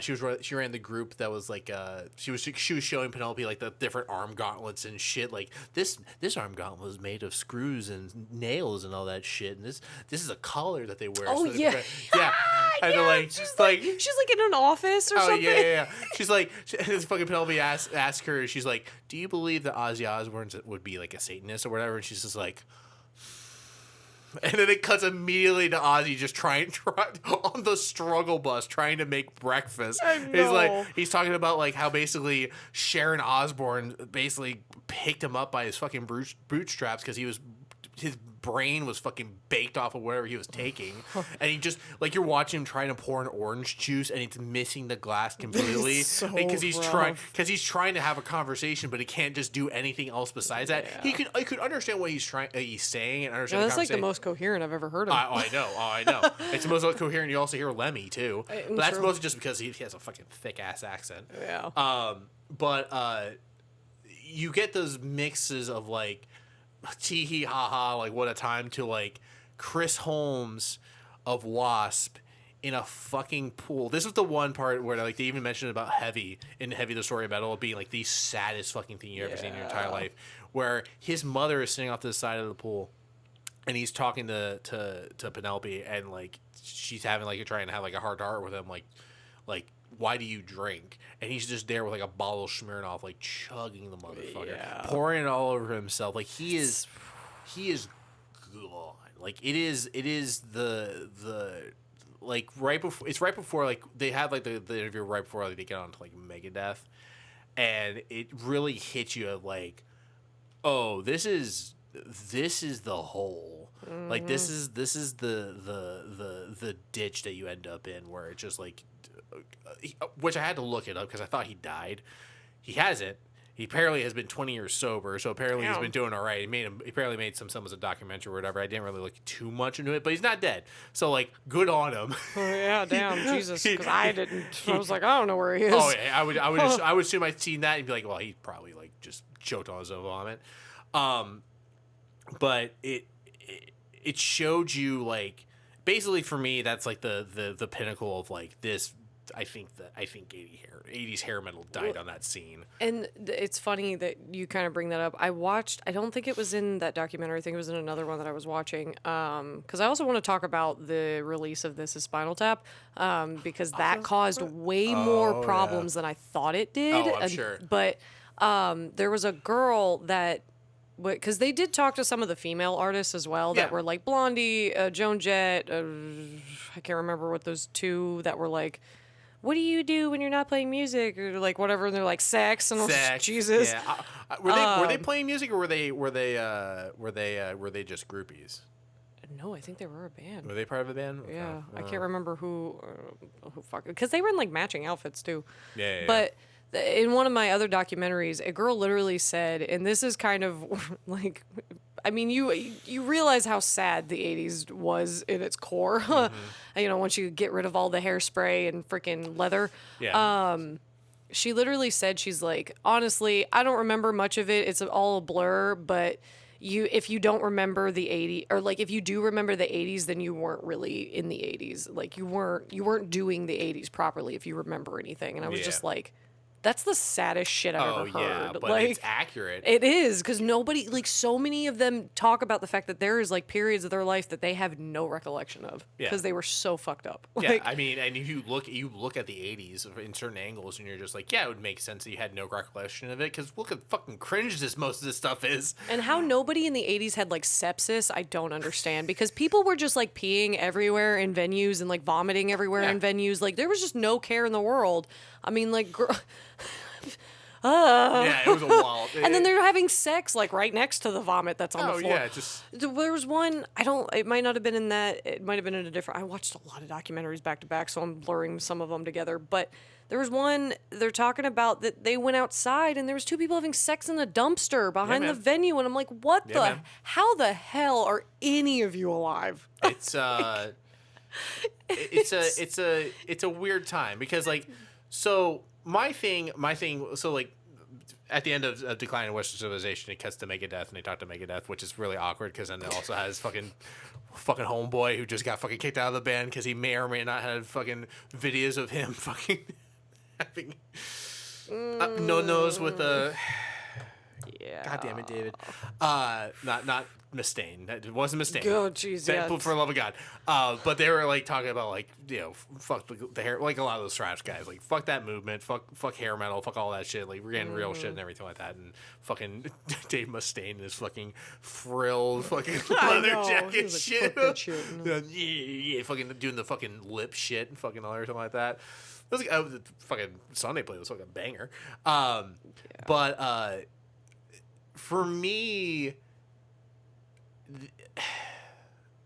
she ran the group that was like she was showing Penelope like the different arm gauntlets and shit, like this arm gauntlet was made of screws and nails and all that shit, and this is a collar that they wear. Oh, so yeah. yeah. And they're like, she's like in an office or something. yeah. She's like, this fucking Penelope asks her, she's like, do you believe that Ozzy Osbourne would be like a Satanist or whatever? And she's just like, and then it cuts immediately to Ozzy just trying on the struggle bus trying to make breakfast. I know. He's talking about like how basically Sharon Osbourne basically picked him up by his fucking bootstraps because his brain was fucking baked off of whatever he was taking, and he just like you're watching him trying to pour an orange juice and it's missing the glass completely because he's trying to have a conversation, but he can't just do anything else besides that. I could understand what he's saying and understand. That's like the most coherent I've ever heard of. I know. It's the most coherent. You also hear Lemmy too, but that's mostly just because he has a fucking thick ass accent. Yeah. But you get those mixes of like tee hee ha ha, like what a time, to like Chris Holmes of W.A.S.P. in a fucking pool. This is the one part where like they even mentioned about Heavy the Story of Metal being like the saddest fucking thing you ever seen in your entire life, where his mother is sitting off to the side of the pool and he's talking to Penelope, and like she's having like trying to have like a heart to heart with him, like why do you drink? And he's just there with like a bottle of Smirnoff, like chugging the motherfucker, pouring it all over himself. Like he is gone. Like it is the like right before like they have like the interview right before like they get on to like Megadeth, and it really hits you of like, oh, this is the hole. Mm-hmm. Like this is the ditch that you end up in, where it's just like, which I had to look it up because I thought he died. He hasn't. He apparently has been 20 years sober, so apparently he's been doing all right. He apparently made some as a documentary or whatever. I didn't really look too much into it, but he's not dead. So like, good on him. Oh, yeah, damn, Jesus, because I didn't. I was like, I don't know where he is. Oh yeah, I would assume I'd seen that and be like, well, he probably like just choked on his own vomit. But it showed you like, basically for me, that's like the pinnacle of like this. I think 80s hair metal died on that scene. And it's funny that you kind of bring that up. I don't think it was in that documentary. I think it was in another one that I was watching. Because I also want to talk about the release of This Is Spinal Tap, because that caused way more problems than I thought it did. Oh, I'm sure. But there was a girl that, because they did talk to some of the female artists as well that were like Blondie, Joan Jett. I can't remember what those two that were like, what do you do when you're not playing music, or like whatever? And they're like sex, and sex, Jesus. Yeah. Were they playing music, or were they just groupies? No, I think they were a band. Were they part of a band? Yeah, I can't remember who because they were in like matching outfits too. Yeah. But in one of my other documentaries, a girl literally said, and this is kind of like, I mean, you realize how sad the 80s was in its core. Mm-hmm. You know, once you get rid of all the hairspray and freaking leather. Yeah. She literally said, she's like, honestly, I don't remember much of it. It's all a blur, but if you don't remember the 80s, or like if you do remember the 80s, then you weren't really in the 80s. Like you weren't doing the 80s properly if you remember anything. And I was just like, that's the saddest shit I've ever heard. Yeah, but like, it's accurate. It is, because nobody, like, so many of them talk about the fact that there is like periods of their life that they have no recollection of because they were so fucked up. Yeah, like, I mean, and if you look at the 80s in certain angles, and you're just like, yeah, it would make sense that you had no recollection of it, because look at fucking cringe most of this stuff is. And how nobody in the 80s had like sepsis, I don't understand, because people were just like peeing everywhere in venues and like vomiting everywhere in venues. Like there was just no care in the world. I mean, like, yeah, it was a wild. And then they're having sex like right next to the vomit that's on the floor. Yeah, just there was one. It might not have been in that. It might have been in a different. I watched a lot of documentaries back to back, so I'm blurring some of them together. But there was one they're talking about that they went outside and there was two people having sex in a dumpster behind the venue, and I'm like, what the? How the hell are any of you alive? It's it's a weird time, because like, so my thing, so like, at the end of Decline in Western Civilization, it cuts to Megadeth, and they talk to Megadeth, which is really awkward, because then it also has fucking homeboy who just got fucking kicked out of the band because he may or may not have fucking videos of him fucking having no nose with a Yeah. God damn it, David. Not Mustaine. That wasn't Mustaine. Oh, jeez, yeah. For the love of God. But they were like talking about like, you know, fuck the hair, like a lot of those thrash guys, like fuck that movement, fuck hair metal, fuck all that shit. Like we're getting real shit and everything like that. And fucking Dave Mustaine and his fucking frilled fucking leather know. He jacket was like, shit. "Fuck that shit." Yeah, fucking doing the fucking lip shit and fucking all everything like that. It was like, the fucking Sunday play was like a banger. But for me,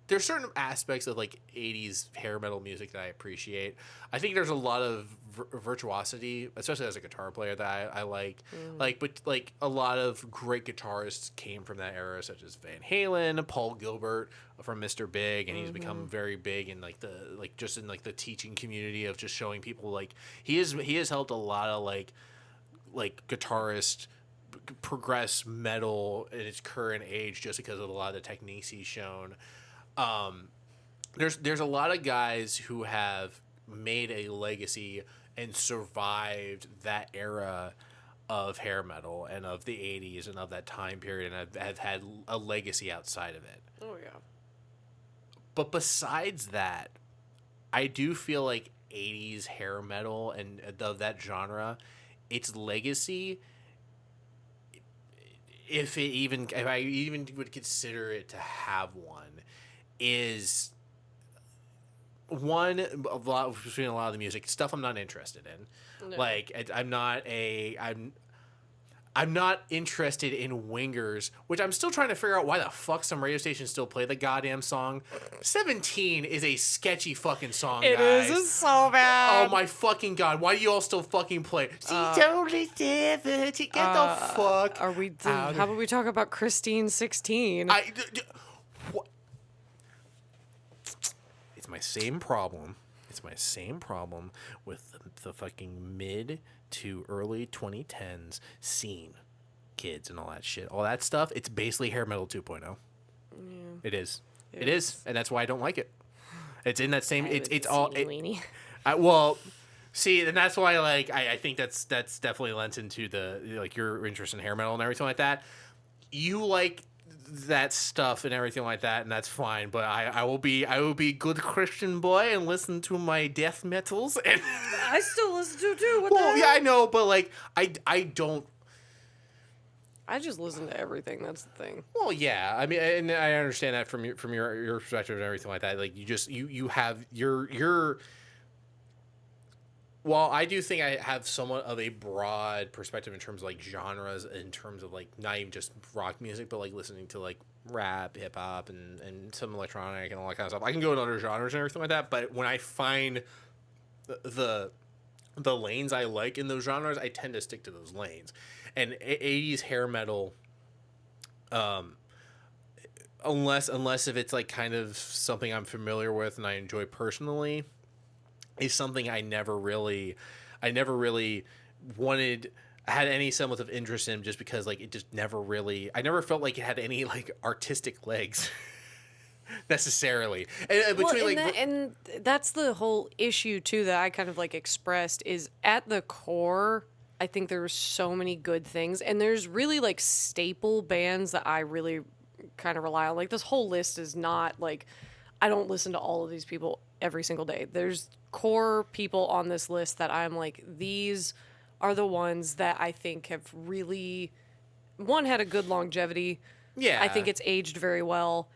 there's certain aspects of like 80s hair metal music that I appreciate. I think there's a lot of virtuosity, especially as a guitar player, that I like. But like a lot of great guitarists came from that era, such as Van Halen, Paul Gilbert from Mr. Big, and he's become very big in like the teaching community of just showing people like he has helped a lot of like guitarists progress metal in its current age just because of a lot of the techniques he's shown. There's a lot of guys who have made a legacy and survived that era of hair metal and of the 80s and of that time period, and have had a legacy outside of it. Oh, yeah. But besides that, I do feel like 80s hair metal and of that genre, its legacy, if I even would consider it to have one, is between a lot of the music stuff I'm not interested in. No. Like I'm not interested in Wingers, which I'm still trying to figure out why the fuck some radio stations still play the goddamn song. 17 is a sketchy fucking song, guys. It is. It's so bad. Oh my fucking God. Why do you all still fucking play? Totally different. Get the fuck Are we? How about we talk about Christine 16? What? It's my same problem. It's my same problem with the fucking mid to early 2010s scene, kids and all that shit. All that stuff, it's basically hair metal 2.0. Yeah. It is. It is. And that's why I don't like it. It's in that same it's all well, see, and that's why like I think that's definitely lent into the like your interest in hair metal and everything like that. You like that stuff and everything like that, and that's fine, but I will be good Christian boy and listen to my death metals, and I still listen to it too. Well, yeah, I know, but like I don't. I just listen to everything. That's the thing. Well, yeah, I mean, and I understand that from your perspective and everything like that. Like you have your. While I do think I have somewhat of a broad perspective in terms of like genres, in terms of like not even just rock music, but like listening to like rap, hip hop, and some electronic and all that kind of stuff. I can go in other genres and everything like that, but when I find the lanes I like in those genres, I tend to stick to those lanes. And 80s hair metal, unless if it's like kind of something I'm familiar with and I enjoy personally, is something I never really had any semblance of interest in, just because like it just I never felt like it had any like artistic legs necessarily. And that's the whole issue too that I kind of like expressed, is at the core I think there's so many good things, and there's really like staple bands that I really kind of rely on. Like this whole list is not like, I don't listen to all of these people every single day. There's core people on this list that I'm like, these are the ones that I think have really, one, had a good longevity. Yeah. I think it's aged very well.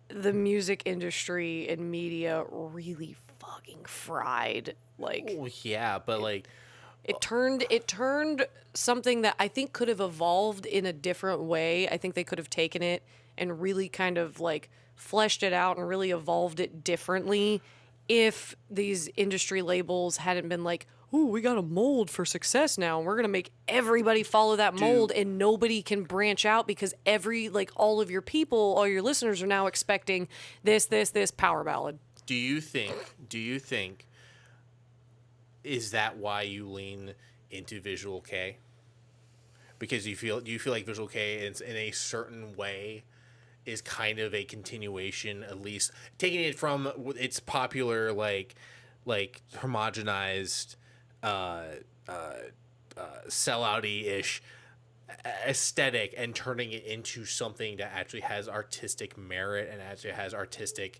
The music industry and media really fucking fried. Like, oh yeah, but like it turned something that I think could have evolved in a different way. I think they could have taken it and really kind of like fleshed it out and really evolved it differently if these industry labels hadn't been like, ooh, we got a mold for success now, and we're going to make everybody follow that mold, and nobody can branch out because all of your people, all your listeners are now expecting this power ballad. Do you think is that why you lean into Visual K? Because do you feel like Visual K is in a certain way is kind of a continuation, at least taking it from its popular like homogenized sellouty-ish aesthetic and turning it into something that actually has artistic merit and actually has artistic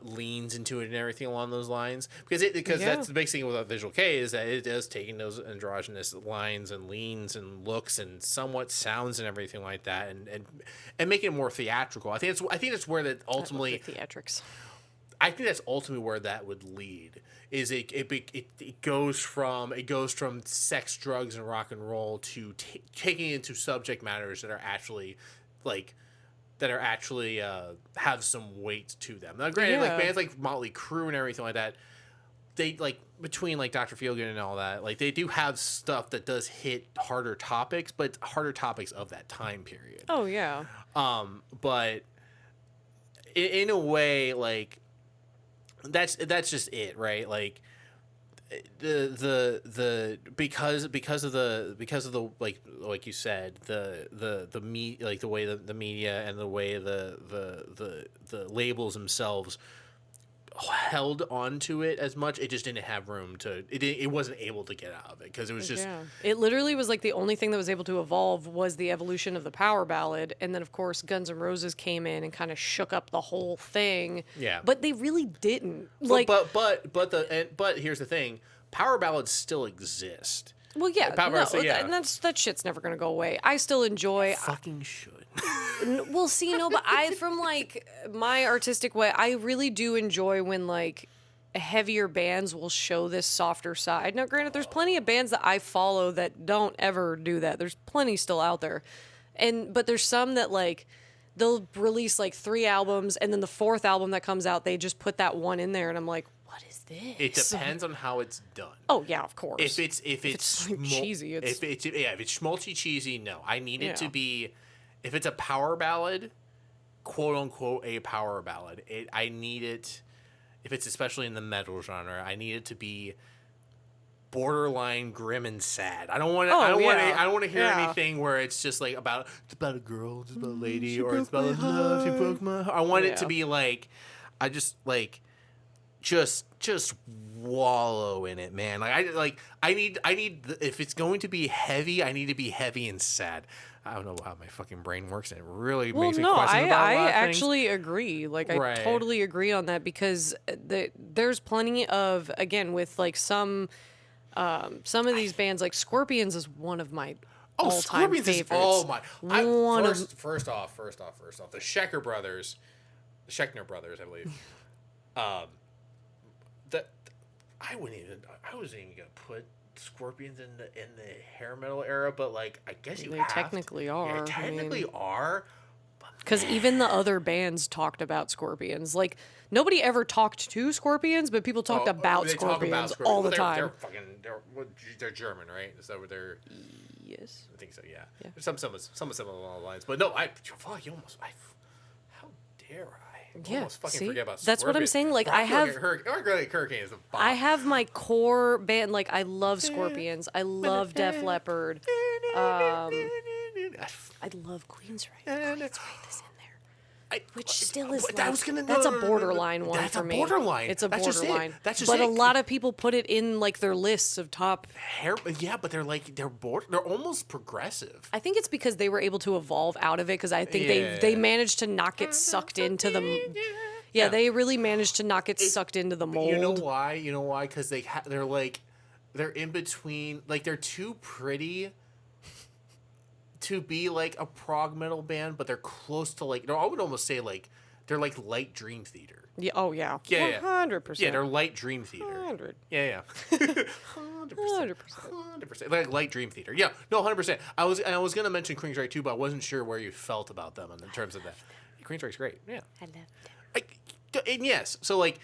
leans into it and everything along those lines, because Yeah. that's the big thing with a visual K is that it is taking those androgynous lines and leans and looks and somewhat sounds and everything like that and making it more theatrical. I think it's where that ultimately theatrics. I think that's ultimately where that would lead. Is it goes from sex, drugs, and rock and roll to taking it into subject matters that are actually like have some weight to them. Now, granted, like bands like Motley Crue and everything like that, they like between like Dr. Feelgood and all that, like they do have stuff that does hit harder topics, but harder topics of that time period. Oh yeah. But in a way, like that's just it, right? Like the because of the like you said the me like the way the media and the way the labels themselves held onto it as much, it just didn't have room to it wasn't able to get out of it because it was just it literally was like the only thing that was able to evolve was the evolution of the power ballad, and then of course Guns N' Roses came in and kind of shook up the whole thing. Yeah, but they really didn't. Like, but here's the thing: power ballads still exist. Well, yeah, and that shit's never gonna go away. I still enjoy. Fucking should. Well, see, no, but from like my artistic way, I really do enjoy when like heavier bands will show this softer side. Now, granted, there's plenty of bands that I follow that don't ever do that. There's plenty still out there, but there's some that like they'll release like 3 albums, and then the 4th album that comes out, they just put that one in there, and I'm like, what is this? It depends on how it's done. Oh yeah, of course. If it's like cheesy, if it's schmaltzy cheesy, no. I need it to be. If it's a power ballad, quote unquote a power ballad, I need it. If it's especially in the metal genre, I need it to be borderline grim and sad. I don't want to. I don't want to hear anything where it's just like it's about a girl, it's about a lady, or it's about love. She broke my heart. I want it to be like, I just like, just wallow in it, man. I need if it's going to be heavy, I need to be heavy and sad. I don't know how my fucking brain works, and it really makes me question about a lot of actually agree. Like, I totally agree on that, because there's plenty of, again, with like some of these bands, like Scorpions is one of my all-time favorites. First off, the Schechner brothers, I believe. I wasn't even gonna put Scorpions in the hair metal era, but like I guess they technically are. Yeah, technically are. Because even the other bands talked about Scorpions. Like, nobody ever talked to Scorpions, but people talked about Scorpions all the time. They're German, right? Is that what they're? Yes. I think so. Yeah. Some similar along the lines, but no. How dare I? Almost fucking forget about Scorpions. That's what I'm saying. Like, I have Hurricane is a bomb. I have my core band. Like, I love Scorpions. I love Def Leppard. I love Queensryche. Queensryche is in there, which still is. That's a borderline one for me. It's a borderline. That's just but it. A lot of people put it in like their lists of top hair. Yeah, but they're almost progressive. I think it's because they were able to evolve out of it. Because I think they managed to not get sucked into the. Yeah, they really managed to not get sucked into the mold. You know why? Because they're in between. Like, they're too pretty to be like a prog metal band, but they're close to like. I would almost say like they're like light Dream Theater. Yeah. Oh yeah. Yeah. 100%. Yeah, they're light Dream Theater. 100. Yeah. 100%. Like light Dream Theater. Yeah. No, 100%. I was gonna mention Queensryche too, but I wasn't sure where you felt about them in terms of that. Queensryche's great. Yeah. I love them. And yes, so like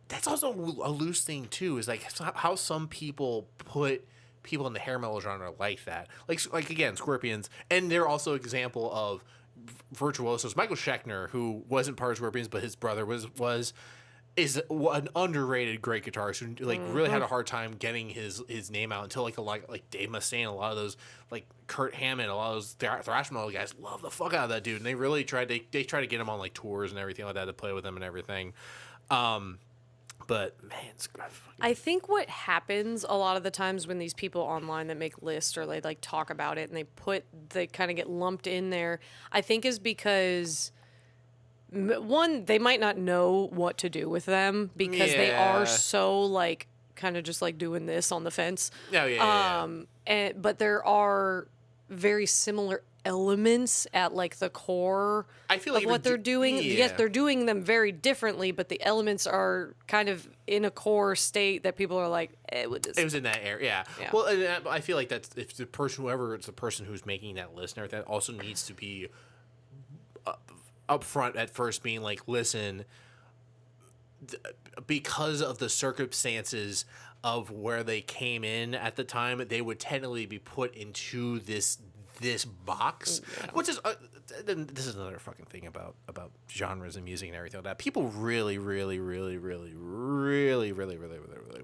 that's also a loose thing too. Is like how some people put people in the hair metal genre like that. Like again, Scorpions, and they're also an example of virtuosos. Michael Schechner, who wasn't part of Scorpions, but his brother is an underrated great guitarist who like really had a hard time getting his name out until like Dave Mustaine, a lot of those like Kurt Hammond, a lot of those thrash metal guys love the fuck out of that dude, and they really tried to get him on like tours and everything like that to play with him and everything. But man, it's I think what happens a lot of the times when these people online that make lists or they like talk about it and they kind of get lumped in there, I think is because one, they might not know what to do with them because they Yeah. are so like kind of just like doing this on the fence. yeah. But there are very similar elements at like the core I feel of like what they're doing. Yes, yeah. they're doing them very differently, but the elements are kind of in a core state that people are like, with this. It was in that area, yeah. Yeah. Well, and I feel like that's if the person, whoever it's the person who's making that list and everything, also needs to be up front at first, being like, listen, because of the circumstances of where they came in at the time, they would technically be put into this box, which is then this is another fucking thing about genres and music and everything like that. People really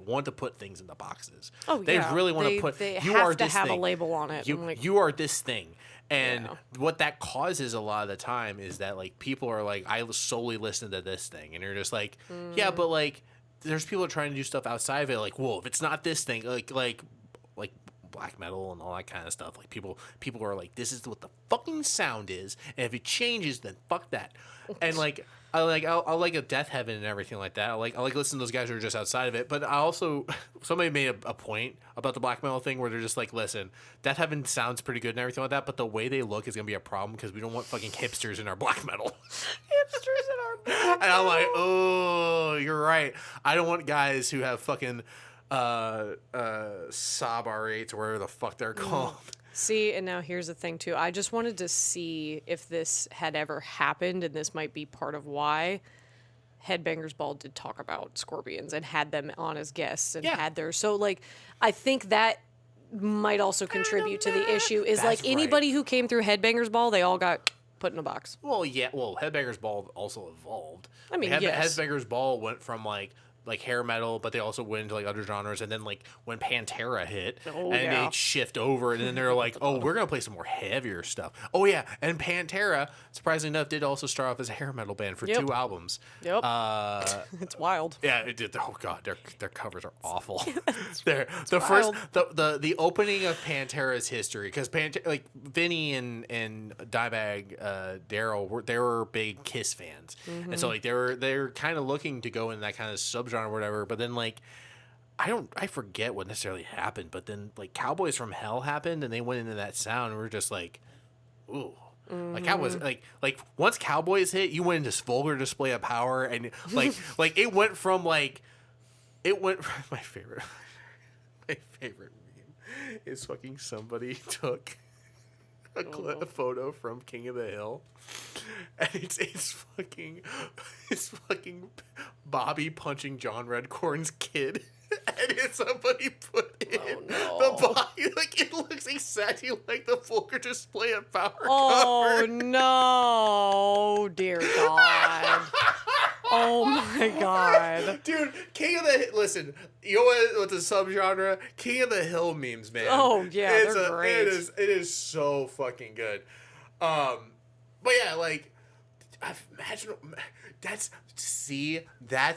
want to put things in the boxes. Oh, They yeah. really want They- to put they you have are to this have a thing. label on it. I'm like- You are this thing. And Yeah. what that causes a lot of the time is that like people are like, I solely listen to this thing, and you're just like, yeah, but like there's people trying to do stuff outside of it, like, well, if it's not this thing, like black metal and all that kind of stuff, like people are like, this is what the fucking sound is, and if it changes, then fuck that. And like I'll like a Death Heaven and everything like that. I like listening to those guys who are just outside of it. But I also, somebody made a point about the black metal thing where they're just like, listen, Death Heaven sounds pretty good and everything like that, but the way they look is gonna be a problem because we don't want fucking hipsters in our black metal. Hipsters in our black And I'm like, oh, you're right. I don't want guys who have fucking Sob R8s or whatever the fuck they're called. See, and now here's the thing too. I just wanted to see if this had ever happened, and this might be part of why Headbangers Ball did talk about Scorpions and had them on as guests and Yeah. had their so like I think that might also contribute to the issue is That's like anybody who came through Headbangers Ball, they all got put in a box. Well, yeah. Well, Headbangers Ball also evolved. I mean, yes. Headbangers Ball went from like hair metal, but they also went into like other genres. And then like when Pantera hit, Oh, and yeah. they shift over, and then they're like, oh, we're gonna play some more heavier stuff. Oh yeah, and Pantera, surprisingly enough, did also start off as a hair metal band for Yep. 2 albums. Yep. It's wild. Yeah, it did. Oh god, their covers are awful. They're the wild. first the opening of Pantera's history, because like Vinny and Dimebag Daryl they were big Kiss fans, and so like they're kind of looking to go in that kind of subgenre or whatever. But then like I forget what necessarily happened, but then like Cowboys from Hell happened, and they went into that sound, and we are just like, ooh. Like that was like once Cowboys hit, you went into this vulgar display of power, and like it went from my favorite meme is fucking somebody took a photo from King of the Hill, and it's fucking Bobby punching John Redcorn's kid. And it's somebody put in the body, like it looks exactly like the vulgar display of power Oh cover. no, dear God. Oh my God. Dude, King of the Hill, listen, you know what's a subgenre? King of the Hill memes, man. Oh, yeah, they're great. It is so fucking good. But yeah, like, imagine that's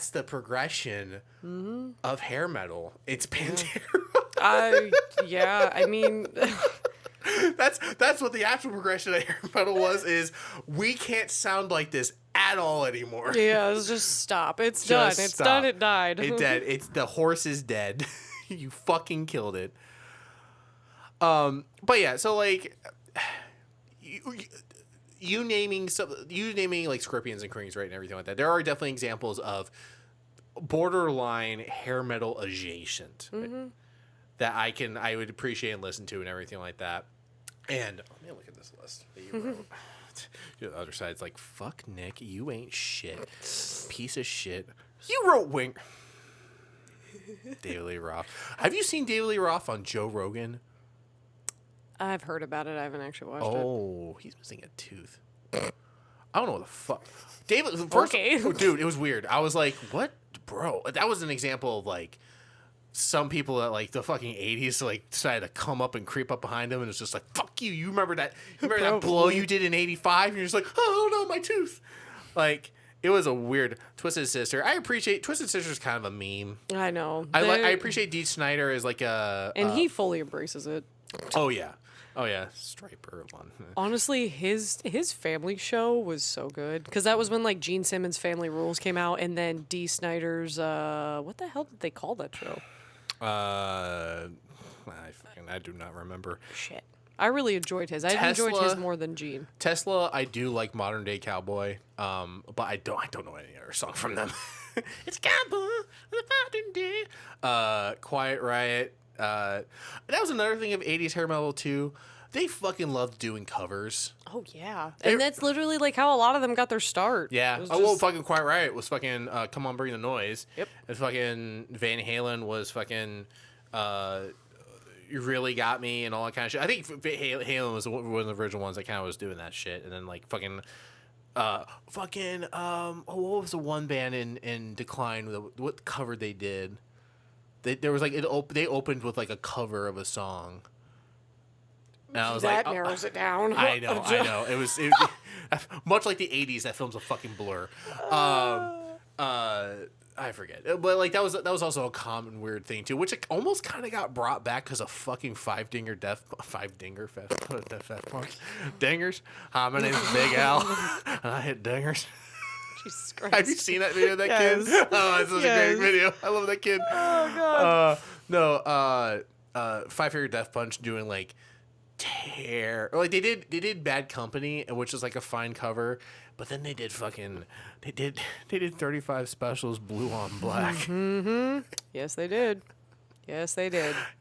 the progression of hair metal. It's Pantera. I mean, That's what the actual progression of hair metal was. Is we can't sound like this at all anymore. yeah, it's just stop. It's done. Just It's stop. done. It died. It dead. It's the horse is dead. You fucking killed it. But yeah, so like you naming like Scorpions and Creams, right, and everything like that. There are definitely examples of borderline hair metal adjacent that I would appreciate and listen to and everything like that. And let me look at this list that you wrote. The other side's like, fuck Nick, you ain't shit. Piece of shit. You wrote Wing. David Lee Roth. Have you seen David Lee Roth on Joe Rogan? I've heard about it. I haven't actually watched it. Oh, he's missing a tooth. I don't know what the fuck. David, first, Okay. oh, dude, it was weird. I was like, what? Bro, that was an example of like some people at like the fucking 80s like decided to come up and creep up behind him, and it's just like, fuck you. You remember that blow you did in 85? And you're just like, oh no, my tooth. Like, it was a weird Twisted Sister. I appreciate Twisted Sister's kind of a meme. I know. I appreciate Dee Snider as like a And he fully embraces it. Oh yeah. Striper one. Honestly, his family show was so good because that was when like Gene Simmons' Family Rules came out, and then Dee Snider's what the hell did they call that show? I do not remember. Shit, I really enjoyed his. I enjoyed his more than Gene. Tesla, I do like Modern Day Cowboy, but I don't know any other song from them. It's Cowboy on the Modern Day. Quiet Riot. That was another thing of 80s hair metal too. They fucking loved doing covers. Oh yeah, and that's literally like how a lot of them got their start. Yeah. Well, fucking Quiet Riot was fucking Come On Bring the Noise. Yep. And fucking Van Halen was fucking You Really Got Me and all that kind of shit. I think Halen was one of the original ones that kind of was doing that shit, and then like what was the one band in decline? What cover they did? There was like they opened with like a cover of a song. And I was that narrows it down. I know. It was much like the 80s. That film's a fucking blur. I forget, but like that was also a common weird thing too, which like, almost kind of got brought back because of fucking five dinger fest punch dingers. Hi, my name's Big Al, and I hit dingers. Jesus Christ. Have you seen that video of that kid? Oh, it's such a great video. I love that kid. Oh god. Five Finger Death Punch doing like like they did Bad Company, which is like a fine cover, but then they did 35 Specials Blue on Black. Mm-hmm. Yes, they did.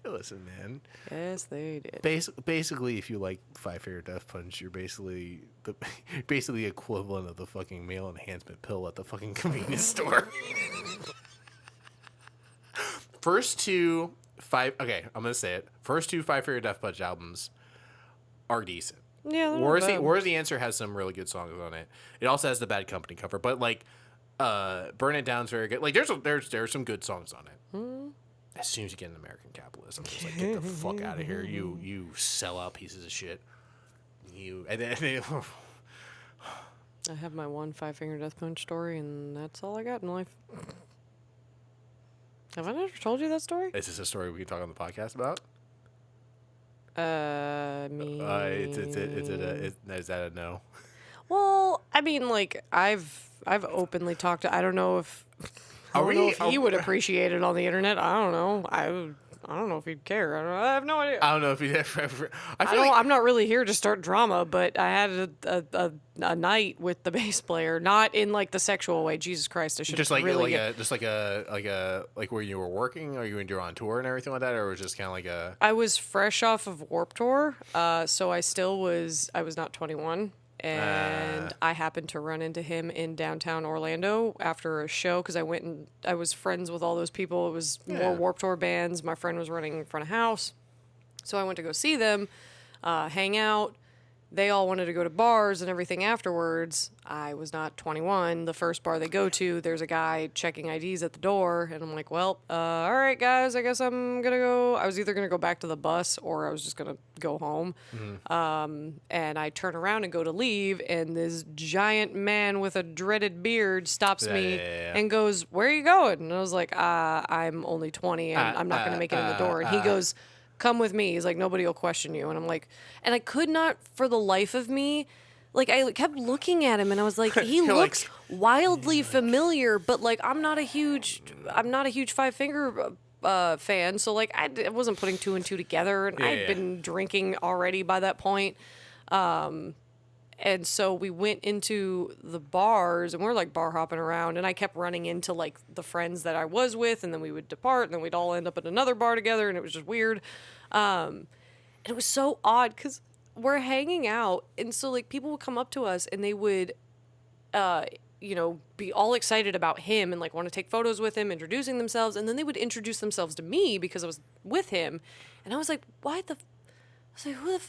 Listen, man. Yes, they did. Basically, if you like Five Finger Death Punch, you're basically the equivalent of the fucking male enhancement pill at the fucking convenience store. First two Five Finger Death Punch albums are decent. Yeah. Where's the Answer has some really good songs on it. It also has the Bad Company cover, but like Burn It Down's very good. Like there's some good songs on it. Hmm. As soon as you get into American capitalism, just like get the fuck out of here, you sellout pieces of shit. And then I have my one Five Finger Death Punch story, and that's all I got in life. Have I never told you that story? Is this a story we can talk on the podcast about? Is that a no? Well, I mean, like I've openly talked to. I don't know if he would appreciate it on the internet. I don't know. I don't know if he'd care. I have no idea. I don't know if he'd ever. I'm not really here to start drama, but I had a night with the bass player, not in like the sexual way. Jesus Christ, I should just like really like where you were working, or you were on tour and everything like that, or it was just kind of like a. I was fresh off of Warped Tour, so I was not 21. And I happened to run into him in downtown Orlando after a show because I was friends with all those people. It was more Warped Tour bands. My friend was running in front of house. So I went to go see them, hang out. They all wanted to go to bars and everything afterwards. I was not 21. The first bar they go to, there's a guy checking IDs at the door. And I'm like, well, all right, guys, I guess I'm going to go. I was either going to go back to the bus or I was just going to go home. Mm-hmm. And I turn around and go to leave. And this giant man with a dreaded beard stops me and goes, where are you going? And I was like, I'm only 20 and I'm not going to make it in the door. And he goes, come with me. He's like, nobody will question you. And I'm like, and I could not for the life of me, like I kept looking at him and I was like, he looks wildly familiar, but like I'm not a huge Five Finger fan. So like I wasn't putting two and two together, and I'd been drinking already by that point. And so we went into the bars and we're like bar hopping around, and I kept running into like the friends that I was with, and then we would depart and then we'd all end up at another bar together, and it was just weird. And it was so odd because we're hanging out, and so like people would come up to us and they would, be all excited about him and like want to take photos with him, introducing themselves, and then they would introduce themselves to me because I was with him, and I was like, who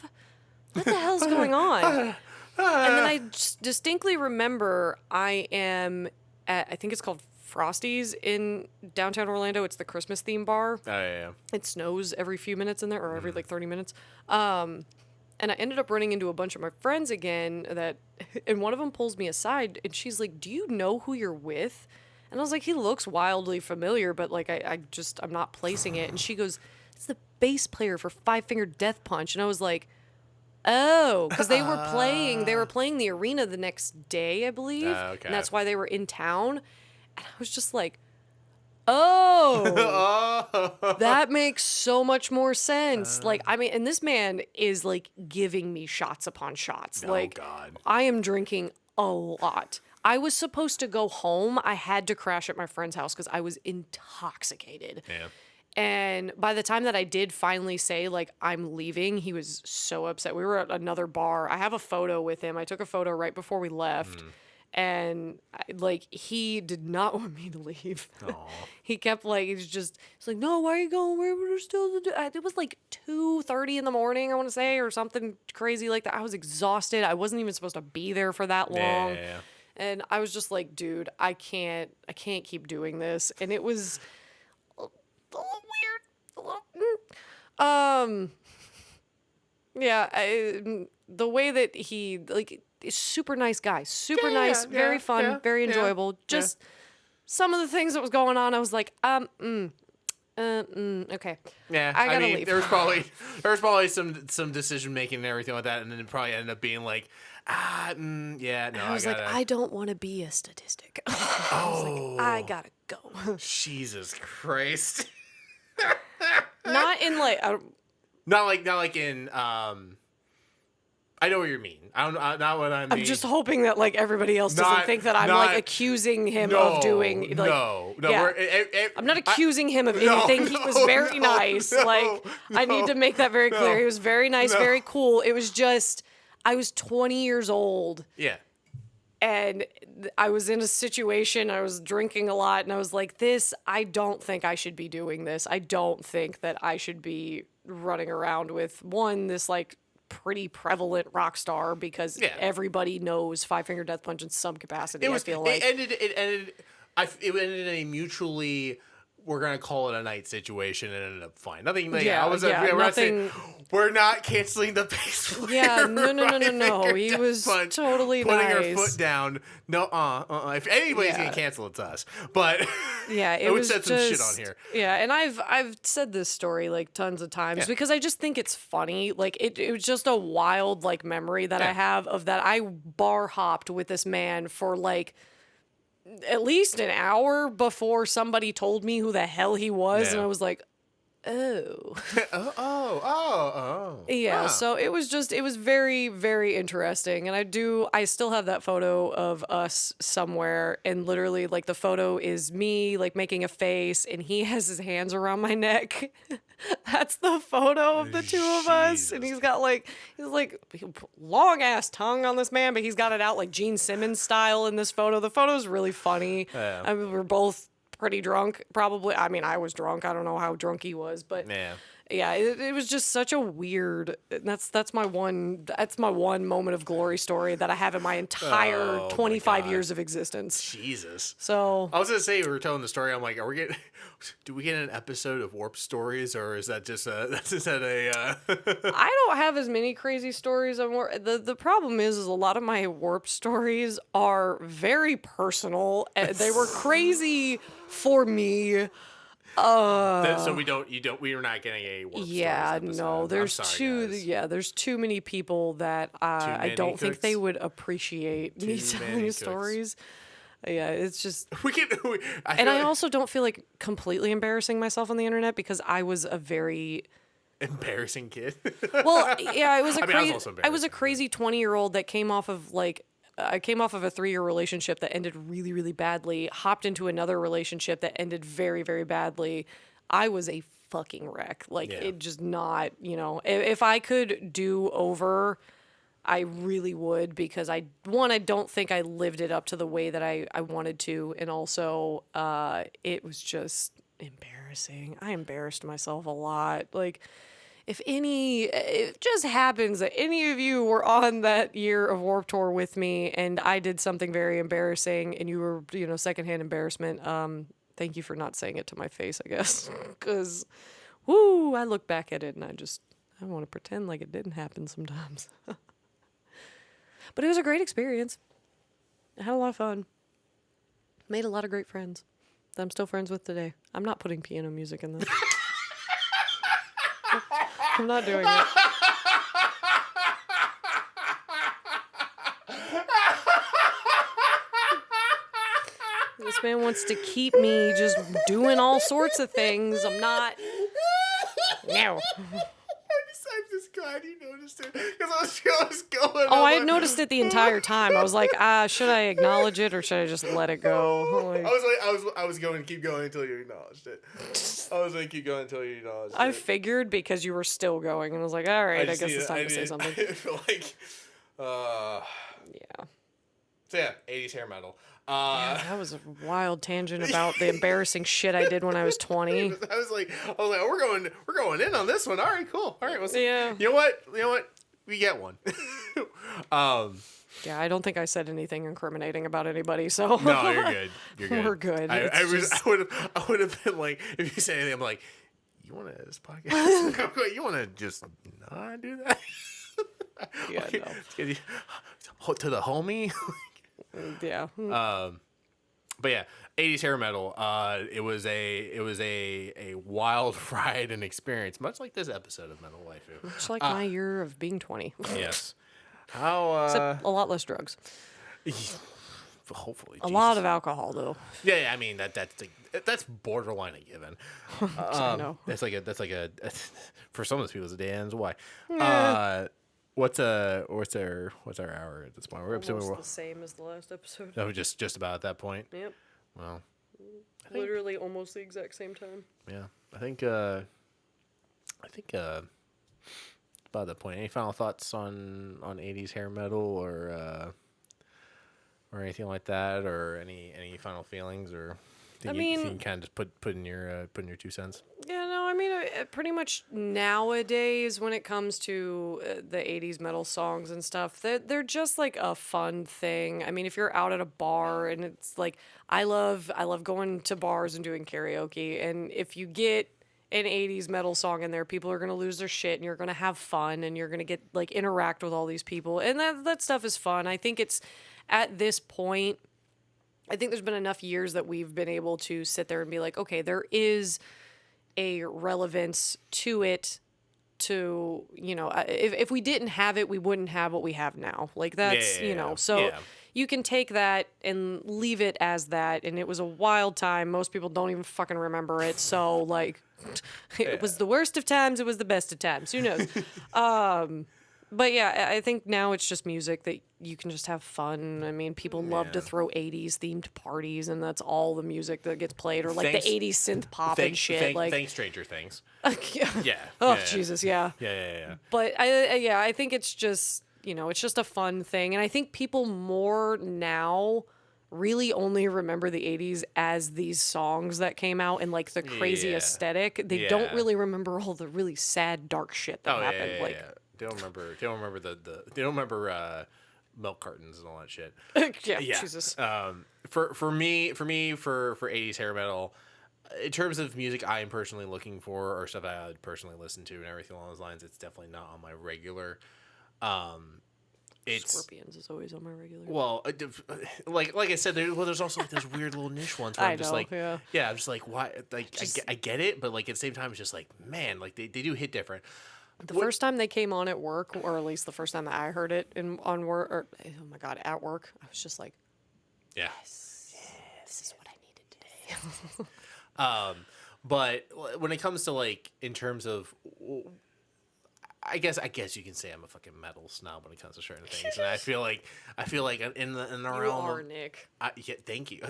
what the hell's going on? And then I distinctly remember I am at, I think it's called Frosty's in downtown Orlando. It's the Christmas theme bar. Oh, yeah. It snows every few minutes in there, or every like 30 minutes. And I ended up running into a bunch of my friends again and one of them pulls me aside and she's like, "Do you know who you're with?" And I was like, "He looks wildly familiar, but like I'm not placing it." And she goes, "It's the bass player for Five Finger Death Punch." And I was like, "Oh, because they were playing the arena the next day, I believe." Okay. And that's why they were in town. And I was just like, "Oh, Oh. that makes so much more sense." Like, I mean, and this man is like giving me shots upon shots. Like, God. I am drinking a lot. I was supposed to go home. I had to crash at my friend's house because I was intoxicated. Yeah. And by the time that I did finally say, like, I'm leaving, he was so upset. We were at another bar. I have a photo with him. I took a photo right before we left. And, like, he did not want me to leave. He kept, like, he's like, "No, why are you going? We're still..." It was, like, 2:30 in the morning, I want to say, or something crazy like that. I was exhausted. I wasn't even supposed to be there for that long. Yeah. And I was just like, "Dude, I can't keep doing this." And it was a little weird. The way that he, like, is super nice guy, super nice, very fun, very enjoyable. Just some of the things that was going on, I was like, okay. Yeah, I gotta mean, leave. there was probably some decision making and everything like that, and then it probably ended up being like, yeah, no, I was like, I don't want to be a statistic. I was like, I gotta go. Jesus Christ. Not in like, Not like in I know what you mean. I don't not what I mean. I'm just hoping that like everybody else doesn't Not- think that I'm not- like accusing him no, of doing like no. yeah. I'm not accusing him of anything. He was very nice. I need to make that very clear. He was very nice, very cool. It was just I was 20 years old. Yeah. And I was in a situation, I was drinking a lot, and I was like, I don't think I should be doing this. I don't think that I should be running around with, this, like, pretty prevalent rock star, because everybody knows Five Finger Death Punch in some capacity, I feel like. It ended in a mutually, we're gonna call it a night situation, and it ended up fine. Nothing. We're not canceling the bass player. Yeah, no. He was totally putting nice. her foot down. No, if anybody's gonna cancel, it's us. But yeah, it was said some shit on here. Yeah, and I've said this story like tons of times because I just think it's funny. Like it was just a wild like memory that I have of that. I bar hopped with this man for like at least an hour before somebody told me who the hell he was, and I was like, oh. Yeah, so it was very, very interesting. And I still have that photo of us somewhere, and literally like the photo is me like making a face and he has his hands around my neck. That's the photo of the two of us. And he's like long ass tongue on this man, but he's got it out like Gene Simmons style in this photo. The photo's really funny. Yeah. I mean, we're both pretty drunk, probably. I mean, I was drunk. I don't know how drunk he was, but yeah, it was just such a weird. That's my one moment of glory story that I have in my entire 25 years of existence. Jesus. So I was gonna say, we were telling the story. I'm like, do we get an episode of Warp Stories, or is that just a? I don't have as many crazy stories on Warp. The problem is a lot of my Warp stories are very personal. They were crazy for me. So we are not getting a Warp Stories episode. No, there's guys. there's too many people that I don't think they would appreciate me telling stories. Yeah, it's just I also don't feel like completely embarrassing myself on the internet because I was a very embarrassing kid. Well, yeah, I was I was a crazy 20-year-old that came off of I came off of a 3-year relationship that ended really, really badly, hopped into another relationship that ended very, very badly. I was a fucking wreck. It just not, if I could do over, I really would, because I don't think I lived it up to the way that I wanted to. And also, it was just embarrassing. I embarrassed myself a lot. If it just happens that any of you were on that year of Warped Tour with me and I did something very embarrassing and you were, secondhand embarrassment, thank you for not saying it to my face, I guess. Because, I look back at it and I kind of want to pretend like it didn't happen sometimes. But it was a great experience. I had a lot of fun. Made a lot of great friends that I'm still friends with today. I'm not putting piano music in this. I'm not doing it. This man wants to keep me just doing all sorts of things. I'm not. No. I'm just glad you noticed it because I was going. Oh, I had noticed it the entire time. I was like, should I acknowledge it or should I just let it go? Like, I was going to keep going until you acknowledged it. I was going to keep going until you acknowledged it. I figured because you were still going, and I was like, all right, I guess it's time to say something. I feel like, Yeah. So yeah, 80s hair metal. Yeah, that was a wild tangent about the embarrassing shit I did when I was 20. I was like, we're going in on this one. All right, cool. All right, well, Yeah. You know what? We get one. Yeah, I don't think I said anything incriminating about anybody, so. No, you're good. You're good. We're good. I would have been like, if you say anything, I'm like, you want to this podcast? You want to just not do that? Yeah, no. To the homie. Yeah. But yeah, 80s hair metal. It was a wild ride and experience, much like this episode of Metal Waifu. Much like my year of being 20. Yes. How? Except a lot less drugs. Hopefully. A lot of alcohol, though. Yeah. I mean that's borderline a given. I know. That's like a for some of those people, it's a day ends. Why? Yeah. What's our hour at this point? We're Almost the same as the last episode. Oh, just about at that point. Yep. Well, Literally almost the exact same time. yeah. I think about that point. Any final thoughts on 80s hair metal or anything like that, or any final feelings, or you can kind of just put in your 2 cents. Yeah, no, I mean, pretty much nowadays when it comes to the 80s metal songs and stuff, they're just like a fun thing. I mean, if you're out at a bar and it's like, I love going to bars and doing karaoke, and if you get an 80s metal song in there, people are going to lose their shit and you're going to have fun and you're going to get like interact with all these people. And that stuff is fun. I think it's at this point, I think there's been enough years that we've been able to sit there and be like, okay, there is a relevance to it to, if we didn't have it, we wouldn't have what we have now. Like that's, so you can take that and leave it as that. And it was a wild time. Most people don't even fucking remember it. So like it was the worst of times. It was the best of times. Who knows? But yeah, I think now it's just music that you can just have fun. I mean, people love to throw 80s themed parties, and that's all the music that gets played, or like the 80s synth pop and shit. Thanks, Stranger Things. Yeah. Oh, Jesus, yeah. Yeah. But I think it's just, it's just a fun thing. And I think people more now really only remember the 80s as these songs that came out and like the crazy aesthetic. They don't really remember all the really sad, dark shit that happened. They don't remember they don't remember milk cartons and all that shit. Yeah, Jesus. For 80s hair metal, in terms of music I am personally looking for or stuff I would personally listen to and everything along those lines, it's definitely not on my regular. Scorpions is always on my regular. Well, like I said, there's also like those weird little niche ones where I'm just like, I'm just like, why? Like, I get it, but like at the same time, it's just like, man, like they do hit different. The first time they came on at work, or at least the first time that I heard it on work, or oh my god, at work, I was just like, yes, this is what I needed today. But when it comes to like in terms of, I guess you can say I'm a fucking metal snob when it comes to certain things, and I feel like in the realm are, Nick. Yeah, thank you.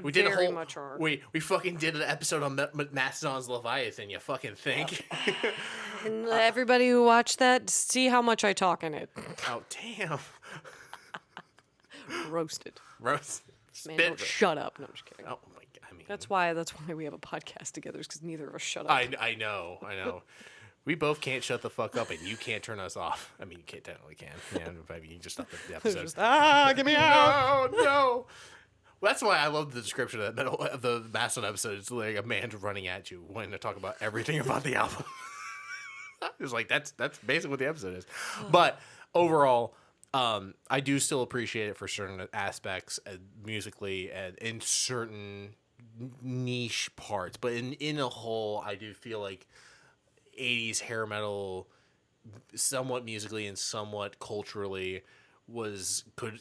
We did very much are. We fucking did an episode on Mastodon's Leviathan. You fucking think? And everybody who watched that, see how much I talk in it. Oh damn! Roasted. Man, don't shut up. No, I'm just kidding. Oh my god! I mean, that's why we have a podcast together, is because neither of us shut up. I know. We both can't shut the fuck up, and you can't turn us off. I mean, you can't technically can. Yeah, maybe you can just stop the episode. Get me out! No. Well, that's why I love the description of the Mastodon episode. It's like a man running at you, wanting to talk about everything about the album. It's like that's basically what the episode is. But overall, I do still appreciate it for certain aspects, musically, and in certain niche parts. But in a whole, I do feel like 80s hair metal, somewhat musically and somewhat culturally,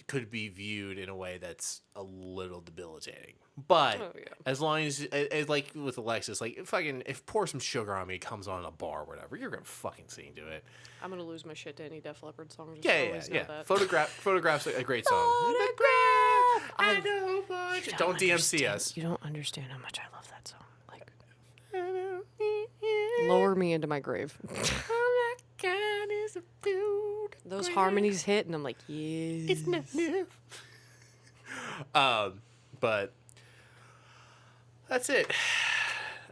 could be viewed in a way that's a little debilitating. But as long as like with Alexis, like fucking if Pour Some Sugar on Me comes on in a bar or whatever, you're gonna fucking sing to it. I'm gonna lose my shit to any Def Leppard song. Just always know that. Photograph's a great song. I know, but don't DMC us. You don't understand how much I love that song. Like, lower me into my grave. Those harmonies hit, and I'm like, yes. It's not enough. But that's it.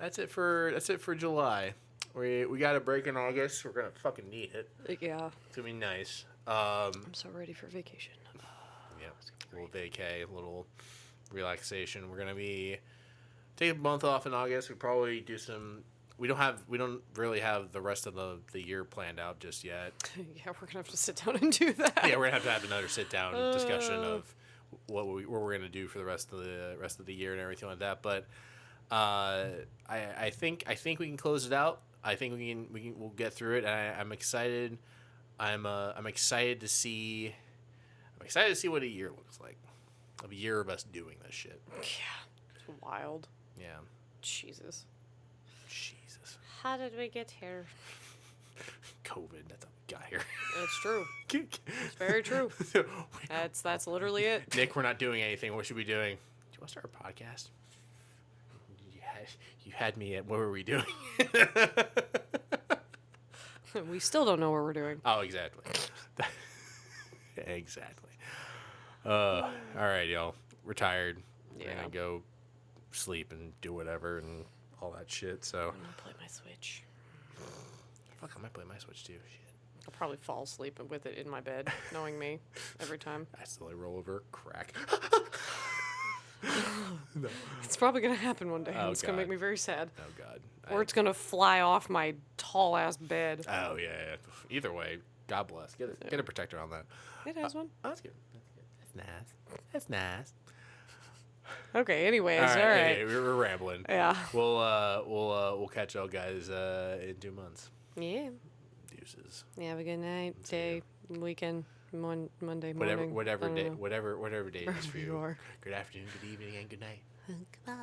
That's it for July. We got a break in August. We're gonna fucking need it. Yeah. It's gonna be nice. I'm so ready for vacation. Yeah, a little vacay, a little relaxation. We're gonna be take a month off in August. We probably do some. We don't really have the rest of the year planned out just yet. Yeah, we're gonna have to sit down and do that. Yeah, we're gonna have another sit down discussion of what we're gonna do for the rest of the year and everything like that. But I think we can close it out. I think we'll get through it. And I'm excited. I'm excited to see. I'm excited to see what a year looks like. A year of us doing this shit. Yeah, it's wild. Yeah. Jesus. How did we get here? COVID. That's how we got here. It's true. It's very true. That's literally it. Nick, we're not doing anything. What should we be doing? Do you want to start a podcast? You had me at what were we doing? We still don't know what we're doing. Oh, exactly. Exactly. All right, y'all. We're tired. We're gonna go sleep and do whatever and all that shit. So I'm gonna play my Switch. Fuck, I might play my Switch too. Shit. I'll probably fall asleep with it in my bed, knowing me, every time. I still roll over, crack. No. It's probably gonna happen one day. Oh, it's gonna make me very sad. Oh God. Or it's gonna fly off my tall ass bed. Oh yeah. Either way, God bless. Get a protector on that. It has one. Oh, that's good. That's nice. Okay. Anyways, all right. Okay, we're rambling. Yeah. We'll catch y'all guys in 2 months. Yeah. Deuces. Yeah. Have a good night, day, weekend, Monday morning. Whatever day it is for you. Wherever you are. Good afternoon, good evening, and good night. Goodbye.